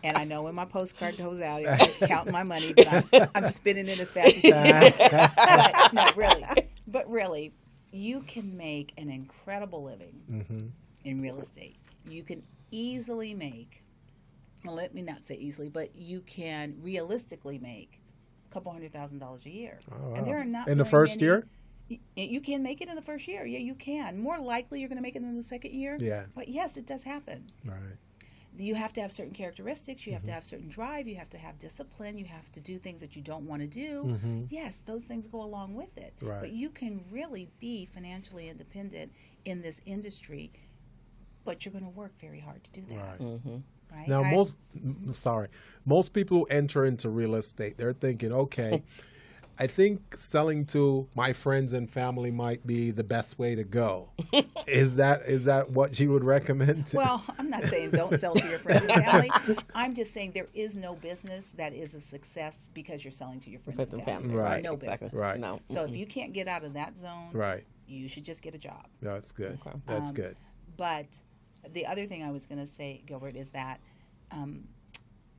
And I know when my postcard goes out, I'm just counting my money, but I'm spending it as fast as you can. But really, you can make an incredible living in real estate. You can easily make well, let me not say easily, but you can realistically make a couple $100,000 a year. Oh, wow. And there are not in the first year. You can make it in the first year. Yeah, you can. More likely, you're going to make it in the second year. Yeah. But yes, it does happen. Right. You have to have certain characteristics. You have to have certain drive. You have to have discipline. You have to do things that you don't want to do. Yes, those things go along with it. Right. But you can really be financially independent in this industry, but you're going to work very hard to do that. Right. Right? Now, most people who enter into real estate, they're thinking, okay, I think selling to my friends and family might be the best way to go. Is that what you would recommend? Well, I'm not saying don't sell to your friends and family. I'm just saying there is no business that is a success because you're selling to your friends and family. Right. No Exactly. business. Right. No. So if you can't get out of that zone, Right. you should just get a job. That's good. Okay. That's good. But the other thing I was going to say, Gilbert, is that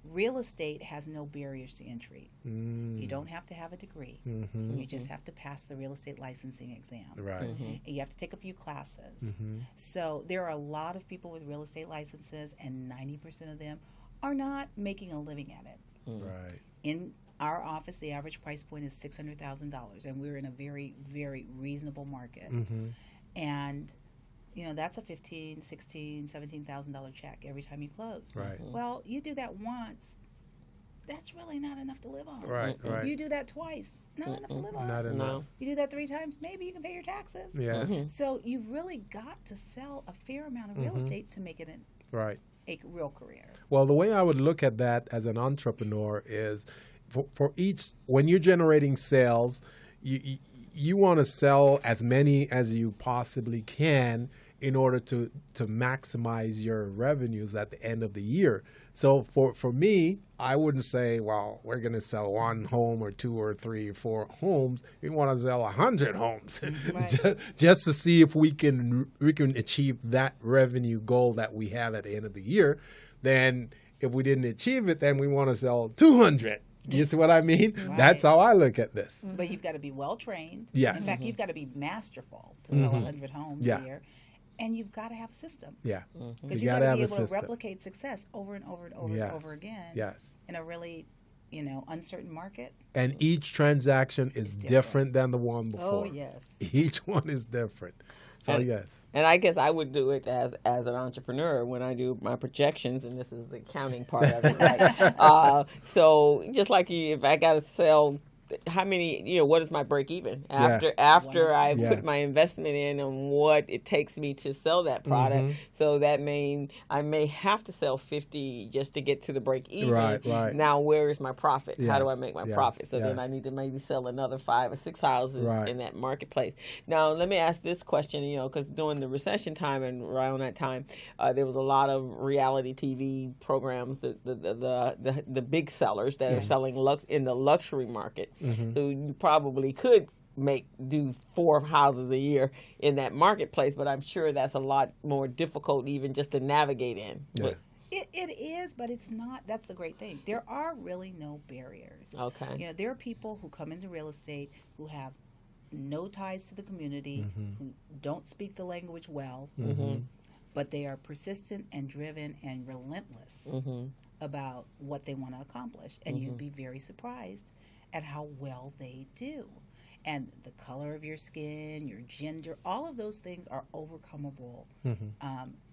real estate has no barriers to entry. You don't have to have a degree. You just have to pass the real estate licensing exam. Right. And you have to take a few classes. So there are a lot of people with real estate licenses, and 90% of them are not making a living at it. Right. In our office, the average price point is $600,000, and we're in a very, very reasonable market. And you know, that's a $15,000, $16,000, $17,000 check every time you close. Right. Well, you do that once, that's really not enough to live on. Right. Right. You do that twice, not enough to live on. Not enough. You do that 3 times, maybe you can pay your taxes. Yeah. So you've really got to sell a fair amount of real estate to make it Right. a real career. Well, the way I would look at that as an entrepreneur is for each, when you're generating sales, you want to sell as many as you possibly can in order to maximize your revenues at the end of the year. So for me, I wouldn't say, well, we're going to sell 1 home or 2 or 3 or 4 homes. We want to sell 100 homes just to see if we can achieve that revenue goal that we have at the end of the year. Then if we didn't achieve it, then we want to sell 200. You see what I mean? Right. That's how I look at this. But you've got to be well trained. Yes. In fact, you've got to be masterful to sell 100 homes a year. And you've got to have a system. Yeah. Because you've got to be able to replicate success over and over and over and over again. Yes. In a really, uncertain market. And each transaction is different than the one before. Oh, yes. Each one is different. So, yes. And I guess I would do it as an entrepreneur when I do my projections, and this is the accounting part of it. Right? So just like if I got to sell, how many, what is my break even after I put my investment in and what it takes me to sell that product. So that means I may have to sell 50 just to get to the break even. Right. Now where is my profit? Yes. How do I make my profit? So then I need to maybe sell another 5 or 6 houses in that marketplace. Now let me ask this question, because during the recession time and around that time, there was a lot of reality TV programs, the big sellers that are selling in the luxury market. So you probably could do 4 houses a year in that marketplace, but I'm sure that's a lot more difficult even just to navigate in. Yeah. It is, but it's not. That's the great thing. There are really no barriers. Okay. There are people who come into real estate who have no ties to the community, who don't speak the language well, but they are persistent and driven and relentless about what they want to accomplish. And you'd be very surprised at how well they do. And the color of your skin, your gender, all of those things are overcomable.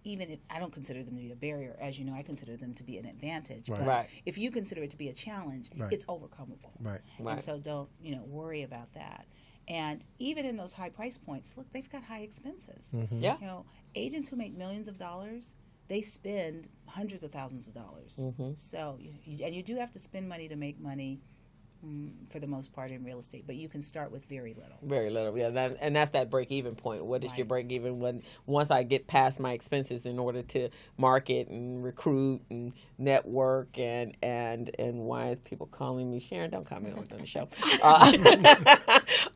Even if I don't consider them to be a barrier, as you know, I consider them to be an advantage. But if you consider it to be a challenge, it's overcomable. Right. And so don't worry about that. And even in those high price points, look, they've got high expenses. Yeah. Agents who make millions of dollars, they spend hundreds of thousands of dollars. So, and you do have to spend money to make money. For the most part in real estate, but you can start with very little. Very little, yeah. And that's that break-even point. What is your break-even once I get past my expenses in order to market and recruit and network and why is people calling me Sharon? Don't call me on the show.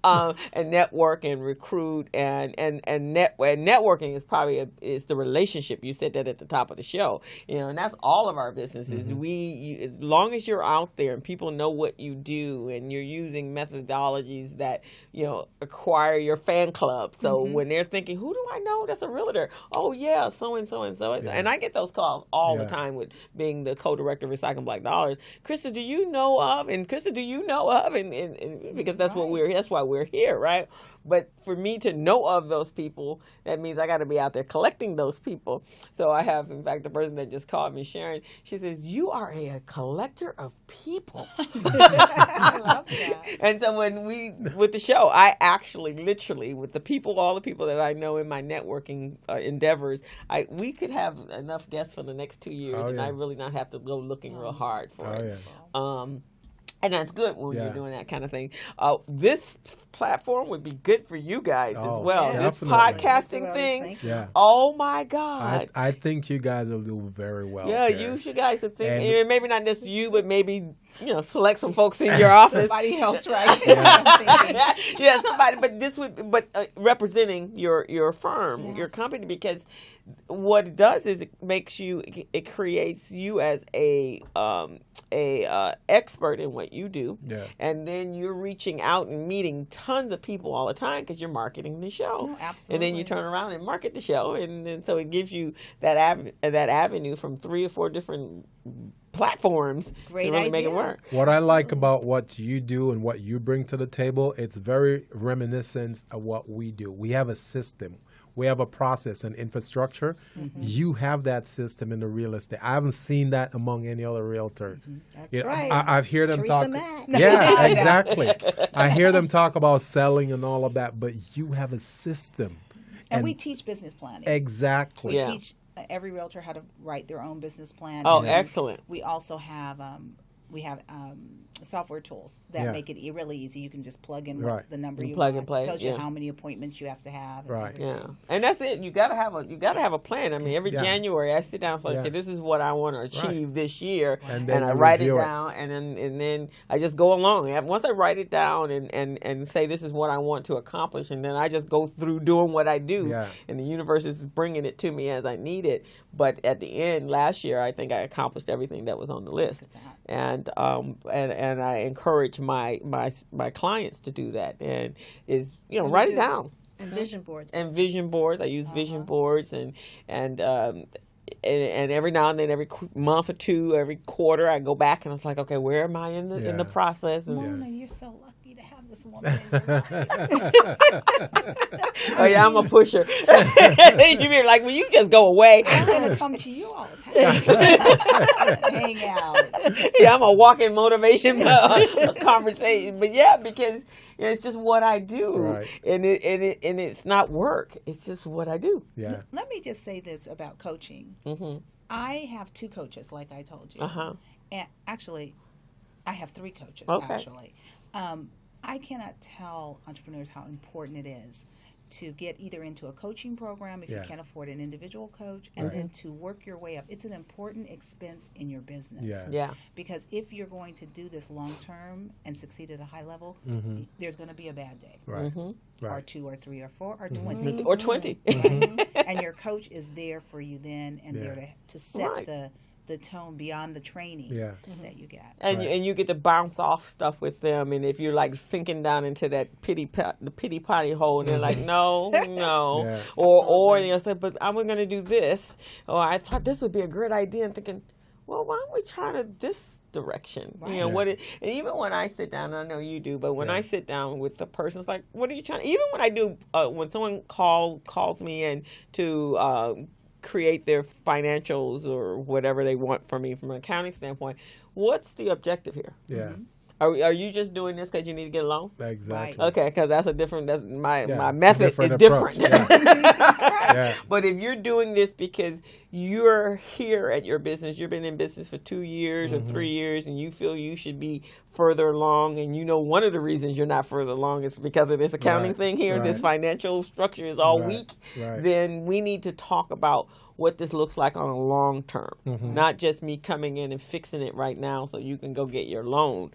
And network and recruit and networking is probably is the relationship. You said that at the top of the show. And that's all of our businesses. As long as you're out there and people know what you do. do, and you're using methodologies that, acquire your fan club. So when they're thinking, who do I know that's a realtor? Oh, yeah, so and so and so. And I get those calls all the time with being the co-director of Recycling Black Dollars. Krista, do you know of? And Krista, do you know of? And because that's that's why we're here, right? But for me to know of those people, that means I got to be out there collecting those people. So I have, in fact, the person that just called me, Sharon, she says, you are a collector of people. I love that. And so with the show, I actually literally, with the people, all the people that I know in my networking endeavors, we could have enough guests for the next 2 years, and I really not have to go looking real hard for it. Yeah. And that's good when you're doing that kind of thing. This platform would be good for you guys as well. Yeah, this podcasting thing. Yeah. Oh my God. I think you guys will do very well. Yeah, use you guys to think. And maybe not just you, but maybe select some folks in your office. Somebody else, right? Yeah, somebody. But representing your firm, your company, because what it does is it creates you as a expert in what you do, and then you're reaching out and meeting tons of people all the time because you're marketing the show. Oh, absolutely. And then you turn around and market the show, and then so it gives you that avenue from 3 or 4 different platforms to really make it work. What I like about what you do and what you bring to the table, it's very reminiscent of what we do. We have a system. We have a process and infrastructure. You have that system in the real estate. I haven't seen that among any other realtor. That's right. I've heard them Teresa talk. Mack. Yeah, exactly. I hear them talk about selling and all of that, but you have a system. And we teach business planning. Exactly. We teach every realtor how to write their own business plan. Oh, excellent. We also have software tools that make it really easy. You can just plug in the number you plug want. And play. It tells you how many appointments you have to have. Right. Yeah. And that's it. You gotta have a plan. I mean, every January I sit down and say, okay, this is what I want to achieve this year, and I write it down, and then I just go along. And once I write it down and say this is what I want to accomplish, and then I just go through doing what I do, and the universe is bringing it to me as I need it. But at the end, last year, I think I accomplished everything that was on the list. And I encourage my clients to do that, and write it down. And vision boards. And vision boards. I use vision boards, and every now and then, every month or two, every quarter, I go back and it's like, okay, where am I in the process? And Mona, you're so lucky to have this woman in your life. Oh yeah, I'm a pusher. You be like, well, you just go away. I'm gonna come to you all the time. Hang out. Yeah, I'm a walking motivation conversation. But yeah, because it's just what I do, and it's not work. It's just what I do. Yeah. Let me just say this about coaching. I have 2 coaches, like I told you. And actually, I have 3 coaches. Actually, I cannot tell entrepreneurs how important it is to get either into a coaching program if you can't afford an individual coach, and then to work your way up. It's an important expense in your business. Because if you're going to do this long term and succeed at a high level, there's going to be a bad day. Or 2 or 3 or 4 or 20. Or 20. And your coach is there for you then, and there to set the tone beyond the training that you get. And you get to bounce off stuff with them, and if you're like sinking down into that pity potty hole, and they're like, no, or they'll say, but I'm going to do this, or I thought this would be a great idea, and thinking, well, why don't we try this direction? And even when I sit down, I know you do, but when I sit down with the person, it's like, what are you trying? Even when I do, when someone calls me in to create their financials or whatever they want from me from an accounting standpoint, what's the objective here? Are you just doing this because you need to get a loan? Exactly. Okay, because that's my method is different. But if you're doing this because you're here at your business, you've been in business for 2 years or 3 years, and you feel you should be further along, and one of the reasons you're not further along is because of this accounting thing here, this financial structure is all weak, then we need to talk about what this looks like on a long term, not just me coming in and fixing it right now so you can go get your loan.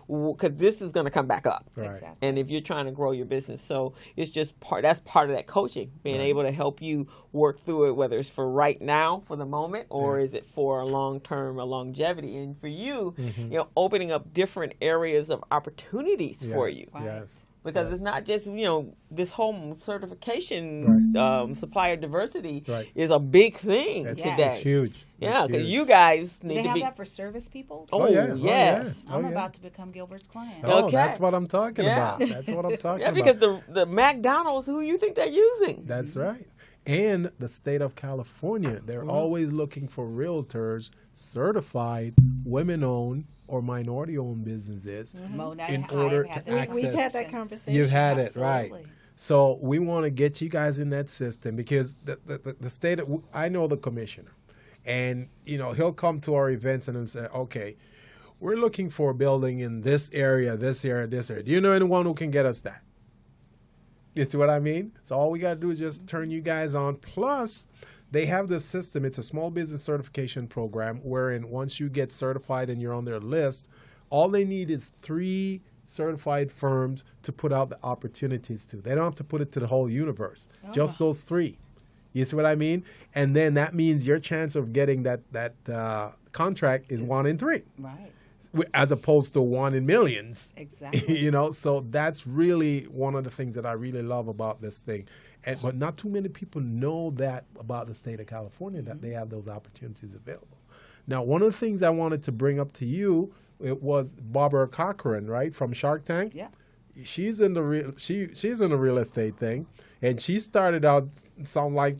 because this is going to come back up. Right. Exactly. And if you're trying to grow your business, so it's just that's part of that coaching, being able to help you work through it, whether it's for right now, for the moment, or is it for a long term, a longevity. And for you, you know, opening up different areas of opportunities for you. Right. Yes. Because it's not just, you know, this whole certification, supplier diversity is a big thing today. It's huge. Yeah, because you guys need Do they to have be. that for service people? Oh, yeah. yes. I'm about to become Gilbert's client. Oh, Okay. that's what I'm talking Yeah. about. That's what I'm talking Yeah, about. because the McDonald's, who you think they're using? That's right. And the state of California, they're always looking for realtors, certified, women-owned or minority-owned businesses in order to access. We've had that conversation. You've had it, right. Absolutely. So we want to get you guys in that system because the state, I know the commissioner, and, you know, he'll come to our events and he'll say, okay, we're looking for a building in this area, this area, this area. Do you know anyone who can get us that? You see what I mean? So all we got to do is just turn you guys on. Plus, they have this system. It's a small business certification program wherein once you get certified and you're on their list, all they need is 3 certified firms to put out the opportunities to. They don't have to put it to the whole universe. Just those 3. You see what I mean? And then that means your chance of getting that contract is 1 in 3. Right. As opposed to 1 in millions. Exactly. You know, so that's really one of the things that I really love about this thing. But not too many people know that about the state of California, that they have those opportunities available. Now, one of the things I wanted to bring up to you, it was Barbara Cochran, right, from Shark Tank. Yeah. She's in the real estate thing, and she started out sound like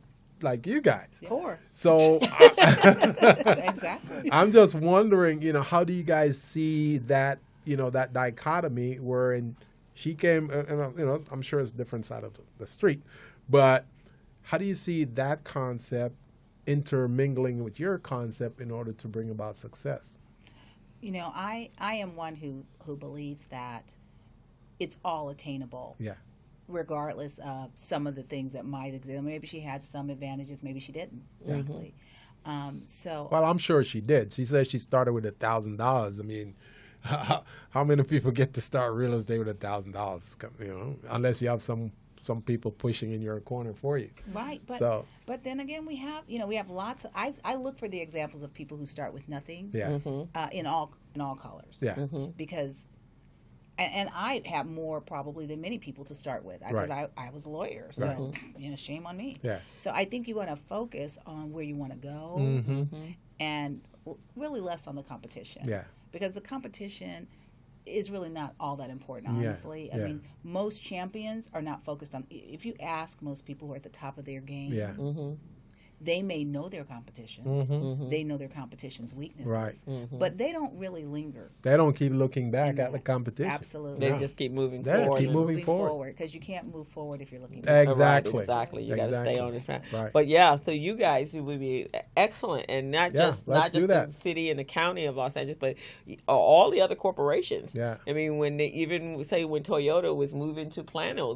you guys. Poor. So Exactly. I'm just wondering, you know, how do you guys see that, you know, that dichotomy wherein she came, and you know, I'm sure it's a different side of the street, but how do you see that concept intermingling with your concept in order to bring about success? You know, I am one who believes that it's all attainable. Yeah. Regardless of some of the things that might exist. Maybe she had some advantages, maybe she didn't, frankly. Well, I'm sure she did. She said she started with $1,000. I mean, how many people get to start real estate with $1,000? You know, unless you have some people pushing in your corner for you. Right, but then again, we have lots of. I look for the examples of people who start with nothing. Yeah. In all colors. Yeah. Because. And I have more probably than many people to start with because I was a lawyer, so you know, shame on me. Yeah. So I think you want to focus on where you want to go, and really less on the competition. Yeah. Because the competition is really not all that important, honestly. Yeah. I mean, most champions are not focused on. If you ask most people who are at the top of their game, they may know their competition. They know their competition's weaknesses. Right. But they don't really linger. They don't keep looking back at the competition. Absolutely. They just keep moving They forward. keep moving forward. Because you can't move forward if you're looking back. Exactly. Right, exactly. You got to stay on the track. Right. But yeah, so you guys would be excellent, and not just the city and the county of Los Angeles, but all the other corporations. Yeah. I mean, when they even say when Toyota was moving to Plano,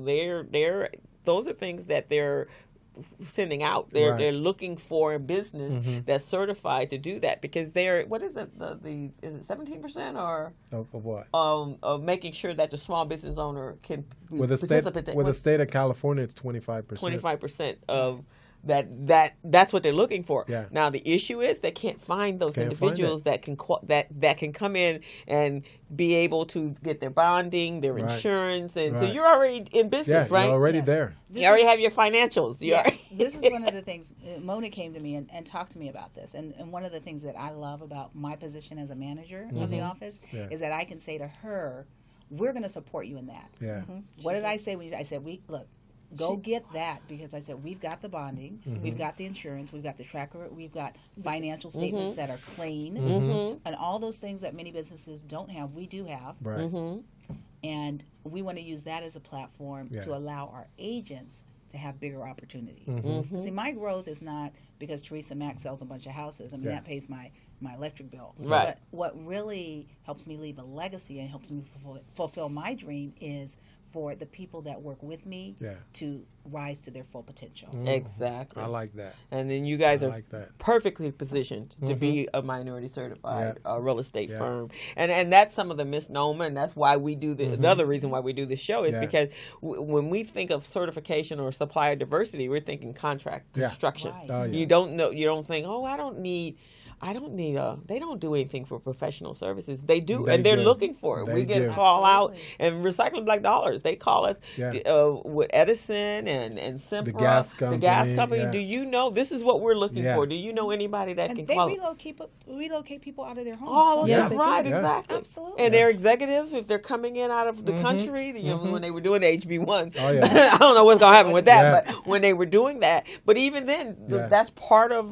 those are things that they're sending out. They're looking for a business that's certified to do that, because they're, what is it, is it 17% or of what? Of making sure that the small business owner can With the state of California, it's 25%. 25% of that's what they're looking for. Yeah. Now the issue is they can't find those individuals that can come in and be able to get their bonding, their insurance, and so you're already in business, right? You're already there. You already have your financials. This is one of the things. Mona came to me and talked to me about this, and one of the things that I love about my position as a manager of the office is that I can say to her, "We're going to support you in that." Yeah. What did I say when I said, "Look, go get that," because I said, we've got the bonding, we've got the insurance, we've got the tracker, we've got financial statements that are clean, and all those things that many businesses don't have, we do have. Right. And we want to use that as a platform to allow our agents to have bigger opportunities. See, my growth is not because Teresa Mack sells a bunch of houses. I mean, that pays my electric bill. Right. But what really helps me leave a legacy and helps me fulfill my dream is for the people that work with me to rise to their full potential. Exactly. I like that. And then you guys are perfectly positioned to be a minority certified real estate firm. And that's some of the misnomer, and that's why we do another reason why we do this show is because when we think of certification or supplier diversity, we're thinking contract construction. Right. You don't think, they don't do anything for professional services. They do, and they're looking for it. We get a call out, and Recycling Black Dollars, they call us with Edison and Sempra, the gas company. Do you know, this is what we're looking for. Do you know anybody that can call? They relocate people out of their homes. Oh, right, exactly. Absolutely. And their executives, if they're coming in out of the country, when they were doing the HB1, I don't know what's going to happen with that, but when they were doing that. But even then, that's part of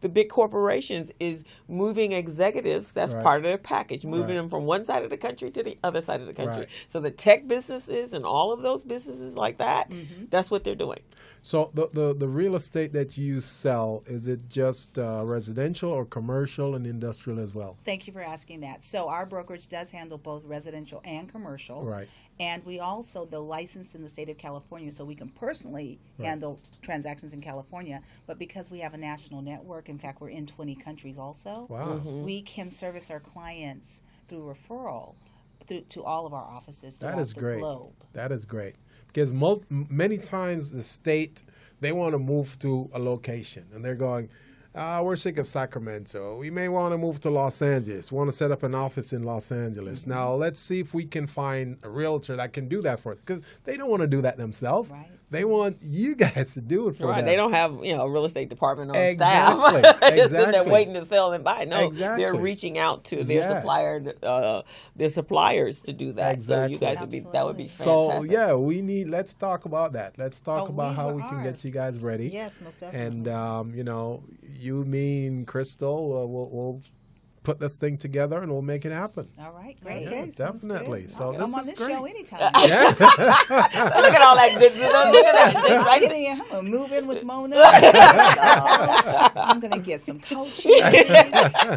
the big corporations is moving executives. That's part of their package, moving them from one side of the country to the other side of the country. So the tech businesses and all of those businesses like that, that's what they're doing. So the real estate that you sell, is it just residential or commercial and industrial as well? Thank you for asking that. So our brokerage does handle both residential and commercial. Right. And we also, though licensed in the state of California, so we can personally handle transactions in California, but because we have a national network, in fact, we're in 20 countries also, we can service our clients through referral to all of our offices throughout the globe. That is great. Because many times the state, they want to move to a location, and they're going, we're sick of Sacramento. We may want to move to Los Angeles. We want to set up an office in Los Angeles. Now, let's see if we can find a realtor that can do that for us. Because they don't want to do that themselves. Right. They want you guys to do it for them. They don't have a real estate department on staff. Just sitting there waiting to sell and buy. No, they're reaching out to their suppliers to do that. So you guys that would be fantastic. So let's talk about that. Let's talk about how we can get you guys ready. Yes, most definitely. And you, me, and Crystal, we'll put this thing together and we'll make it happen. All right, great. Yeah, definitely. So I'm on this show anytime. Look at all that business. Look at that. I'm move in with Mona. I'm going to get some coaching.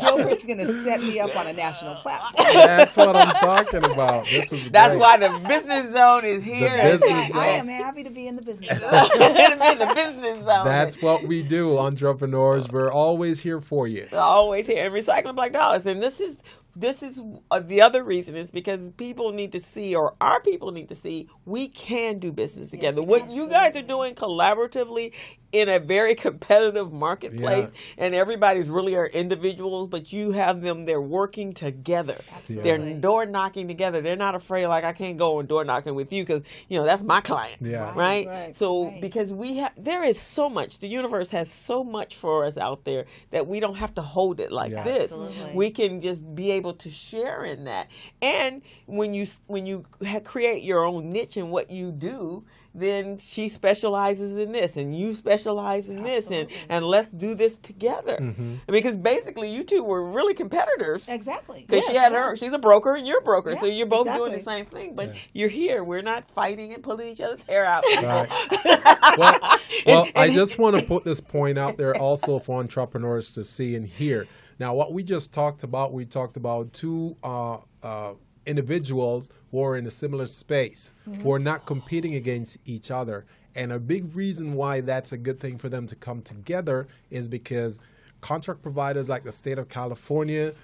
Gilbert's going to set me up on a national platform. That's what I'm talking about. That's why the Business Zone is here. I am happy to be in the business zone. The Business Zone. That's what we do, entrepreneurs. We're always here for you. We're always here. And Recycling Black Dollars. And this is the other reason is because people need to see, or our people need to see, we can do business together. What you guys are doing collaboratively in a very competitive marketplace, and everybody's really are individuals, but you have them, they're working together. Absolutely. They're door knocking together. They're not afraid, like, I can't go and door knocking with you because, that's my client. Yeah. Right? So because there is so much, the universe has so much for us out there that we don't have to hold it like this. Absolutely. We can just be able to share in that. And when you create your own niche in what you do, then she specializes in this and you specialize in this, and let's do this together. Because basically you two were really competitors. Exactly. Because she's a broker and you're a broker, so you're both doing the same thing, but you're here. We're not fighting and pulling each other's hair out. Right. Well, I just want to put this point out there also for entrepreneurs to see and hear. Now, what we just talked about, we talked about two individuals who are in a similar space, who are not competing against each other. And a big reason why that's a good thing for them to come together is because contract providers like the state of California,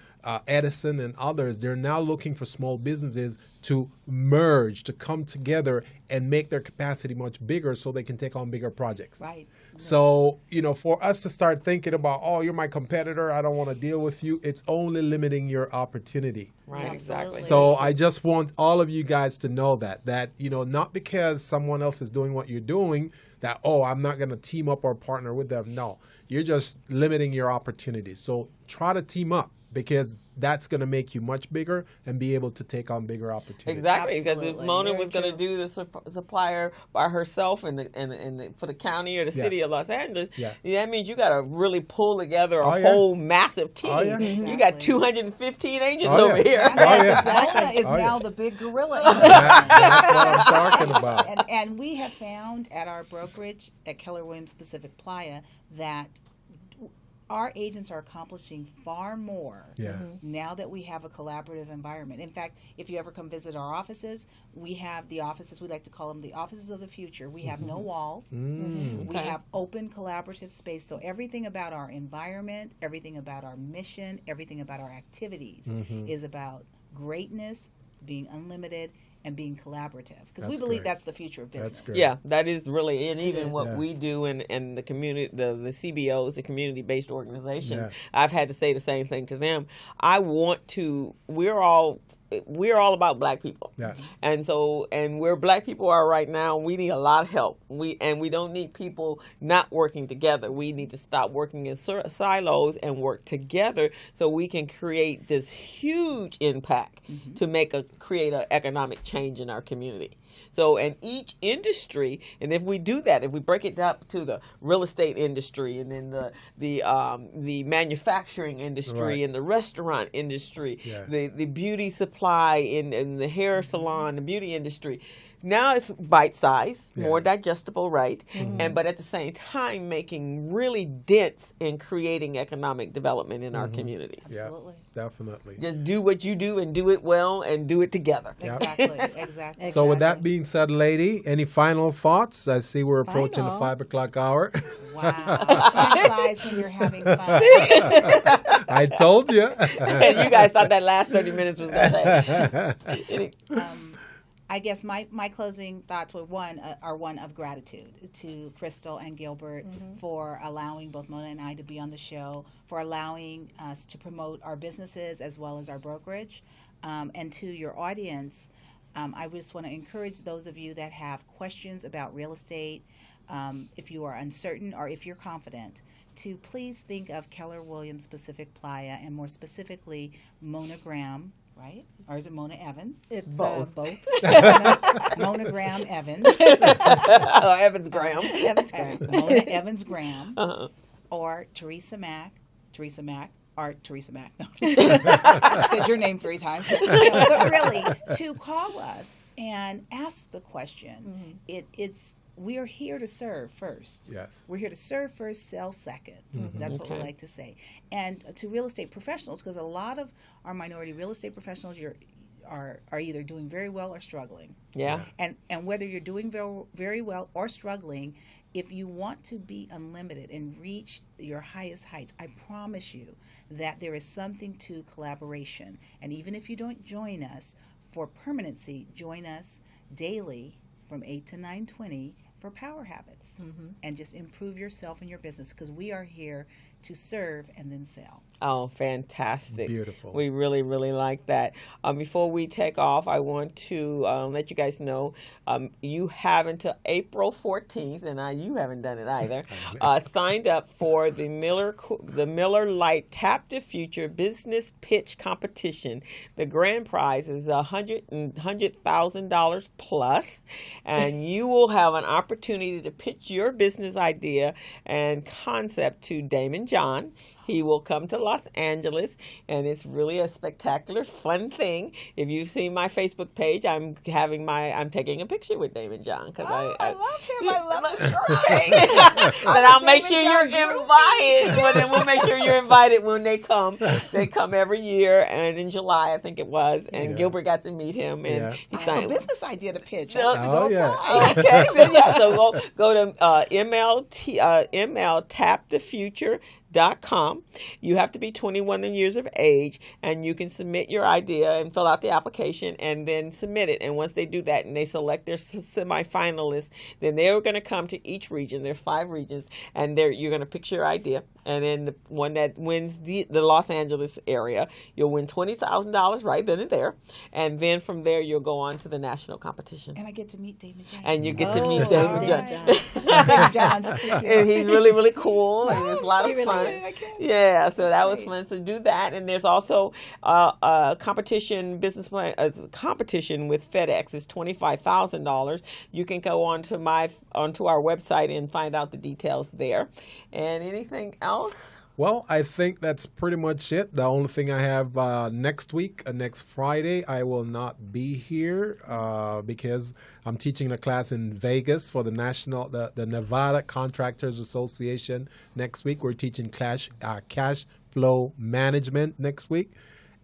Edison and others, they're now looking for small businesses to merge, to come together and make their capacity much bigger so they can take on bigger projects. Right. So, for us to start thinking about, you're my competitor, I don't want to deal with you, it's only limiting your opportunity. Right, exactly. So I just want all of you guys to know that, not because someone else is doing what you're doing, that, I'm not going to team up or partner with them. No, you're just limiting your opportunities. So try to team up, because that's going to make you much bigger and be able to take on bigger opportunities. Exactly, because if Mona was going to do the supplier by herself for the county or the city of Los Angeles, that means you got to really pull together a whole massive team. Exactly. You got 215 agents over here. Mona is now the big gorilla. That's what I'm talking about. And we have found at our brokerage at Keller Williams Pacific Playa that our agents are accomplishing far more Yeah. now that we have a collaborative environment. In fact, if you ever come visit our offices, we have the offices, we like to call them the offices of the future. We have no walls. We have open collaborative space. So everything about our environment, everything about our mission, everything about our activities is about greatness, being unlimited, and being collaborative, because we believe that's the future of business. That's great. Yeah, that is really, and even what we do in the community, the CBOs, the community-based organizations, I've had to say the same thing to them. We're all about black people. Yeah. And so, and where black people are right now, we need a lot of help. We don't need people not working together. We need to stop working in silos and work together so we can create this huge impact to create an economic change in our community. So, and each industry, and if we do that, if we break it up to the real estate industry, and then the manufacturing industry, and the restaurant industry, the beauty supply, and the hair salon, the beauty industry. Now it's bite-sized, more digestible, right? But at the same time, making really dense in creating economic development in our communities. Absolutely. Yeah, definitely. Just do what you do and do it well and do it together. Exactly. So with that being said, lady, any final thoughts? I see we're approaching the 5 o'clock hour. Wow. Time flies when you're having fun. I told you. You guys thought that last 30 minutes was going to say. I guess my closing thoughts were one of gratitude to Crystal and Gilbert for allowing both Mona and I to be on the show, for allowing us to promote our businesses as well as our brokerage. And to your audience, I just want to encourage those of you that have questions about real estate, if you are uncertain or if you're confident, to please think of Keller Williams Pacific Playa, and more specifically Mona Graham. Right? Or is it Mona Evans? It's both. Mona Graham Evans. Evans Graham. Evans Graham. Mona Evans Graham. Or Teresa Mack. Teresa Mack. Or Teresa Mack. No. Said your name 3 times. No, but really, to call us and ask the question. We are here to serve first. Yes. We're here to serve first, sell second. That's what we like to say. And to real estate professionals, because a lot of our minority real estate professionals are either doing very well or struggling. Yeah. And whether you're doing very well or struggling, if you want to be unlimited and reach your highest heights, I promise you that there is something to collaboration. And even if you don't join us for permanency, join us daily from 8 to 9:20 for Power Habits, and just improve yourself and your business, because we are here to serve and then sell. Oh, fantastic. Beautiful. We really, really like that. Before we take off, I want to let you guys know you have until April 14th, and you haven't done it either, signed up for the Miller Lite Tap the Future Business Pitch Competition. The grand prize is $100,000 plus, and you will have an opportunity to pitch your business idea and concept to Damon John. He will come to Los Angeles, and it's really a spectacular, fun thing. If you've seen my Facebook page, I'm taking a picture with Damon John, because I love him. I love the short take. But I'll make sure you're invited. Well, then we'll make sure you're invited when they come. They come every year, and in July, I think it was, and Gilbert got to meet him, and he signed a business idea to pitch. Okay, so go to MLTapthefuture.com. You have to be 21 years of age, and you can submit your idea and fill out the application and then submit it. And once they do that and they select their semifinalists, then they're going to come to each region. There are 5 regions, and you're going to pick your idea. And then the one that wins the Los Angeles area, you'll win $20,000 right then and there. And then from there, you'll go on to the national competition. And I get to meet David Johns. And you get to meet David Johns. David Johns. And he's really, really cool, and it's a lot of fun. Yeah, so that was fun to do that. And there's also a competition business plan, a competition with FedEx is $25,000. You can go onto our website and find out the details there. And anything else? Well, I think that's pretty much it. The only thing I have next week, next Friday, I will not be here because I'm teaching a class in Vegas for the Nevada Contractors Association next week. We're teaching cash flow management next week.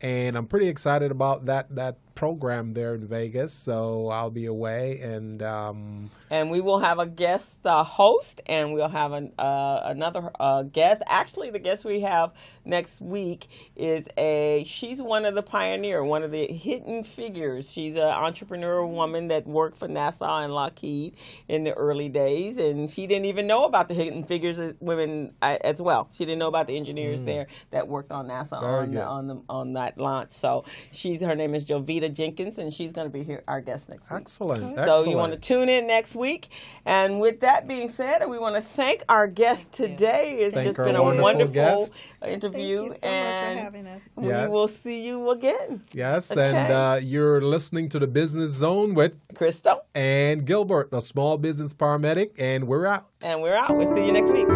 And I'm pretty excited about that program there in Vegas. So I'll be away, and we will have a guest host, and we'll have another guest. Actually, the guest we have next week is she's one of the pioneer, one of the hidden figures. She's an entrepreneurial woman that worked for NASA and Lockheed in the early days, and she didn't even know about the hidden figures women as well. She didn't know about the engineers there that worked on NASA on that launch. So her name is Jovita Jenkins, and she's going to be here, our guest next week. Excellent. So you want to tune in next week. And with that being said, we want to thank our guest today. It's just been a wonderful interview. Thank you so much for having us. We will see you again. Yes, Okay. and you're listening to the Business Zone with Crystal and Gilbert, the small business paramedic, and we're out. We'll see you next week.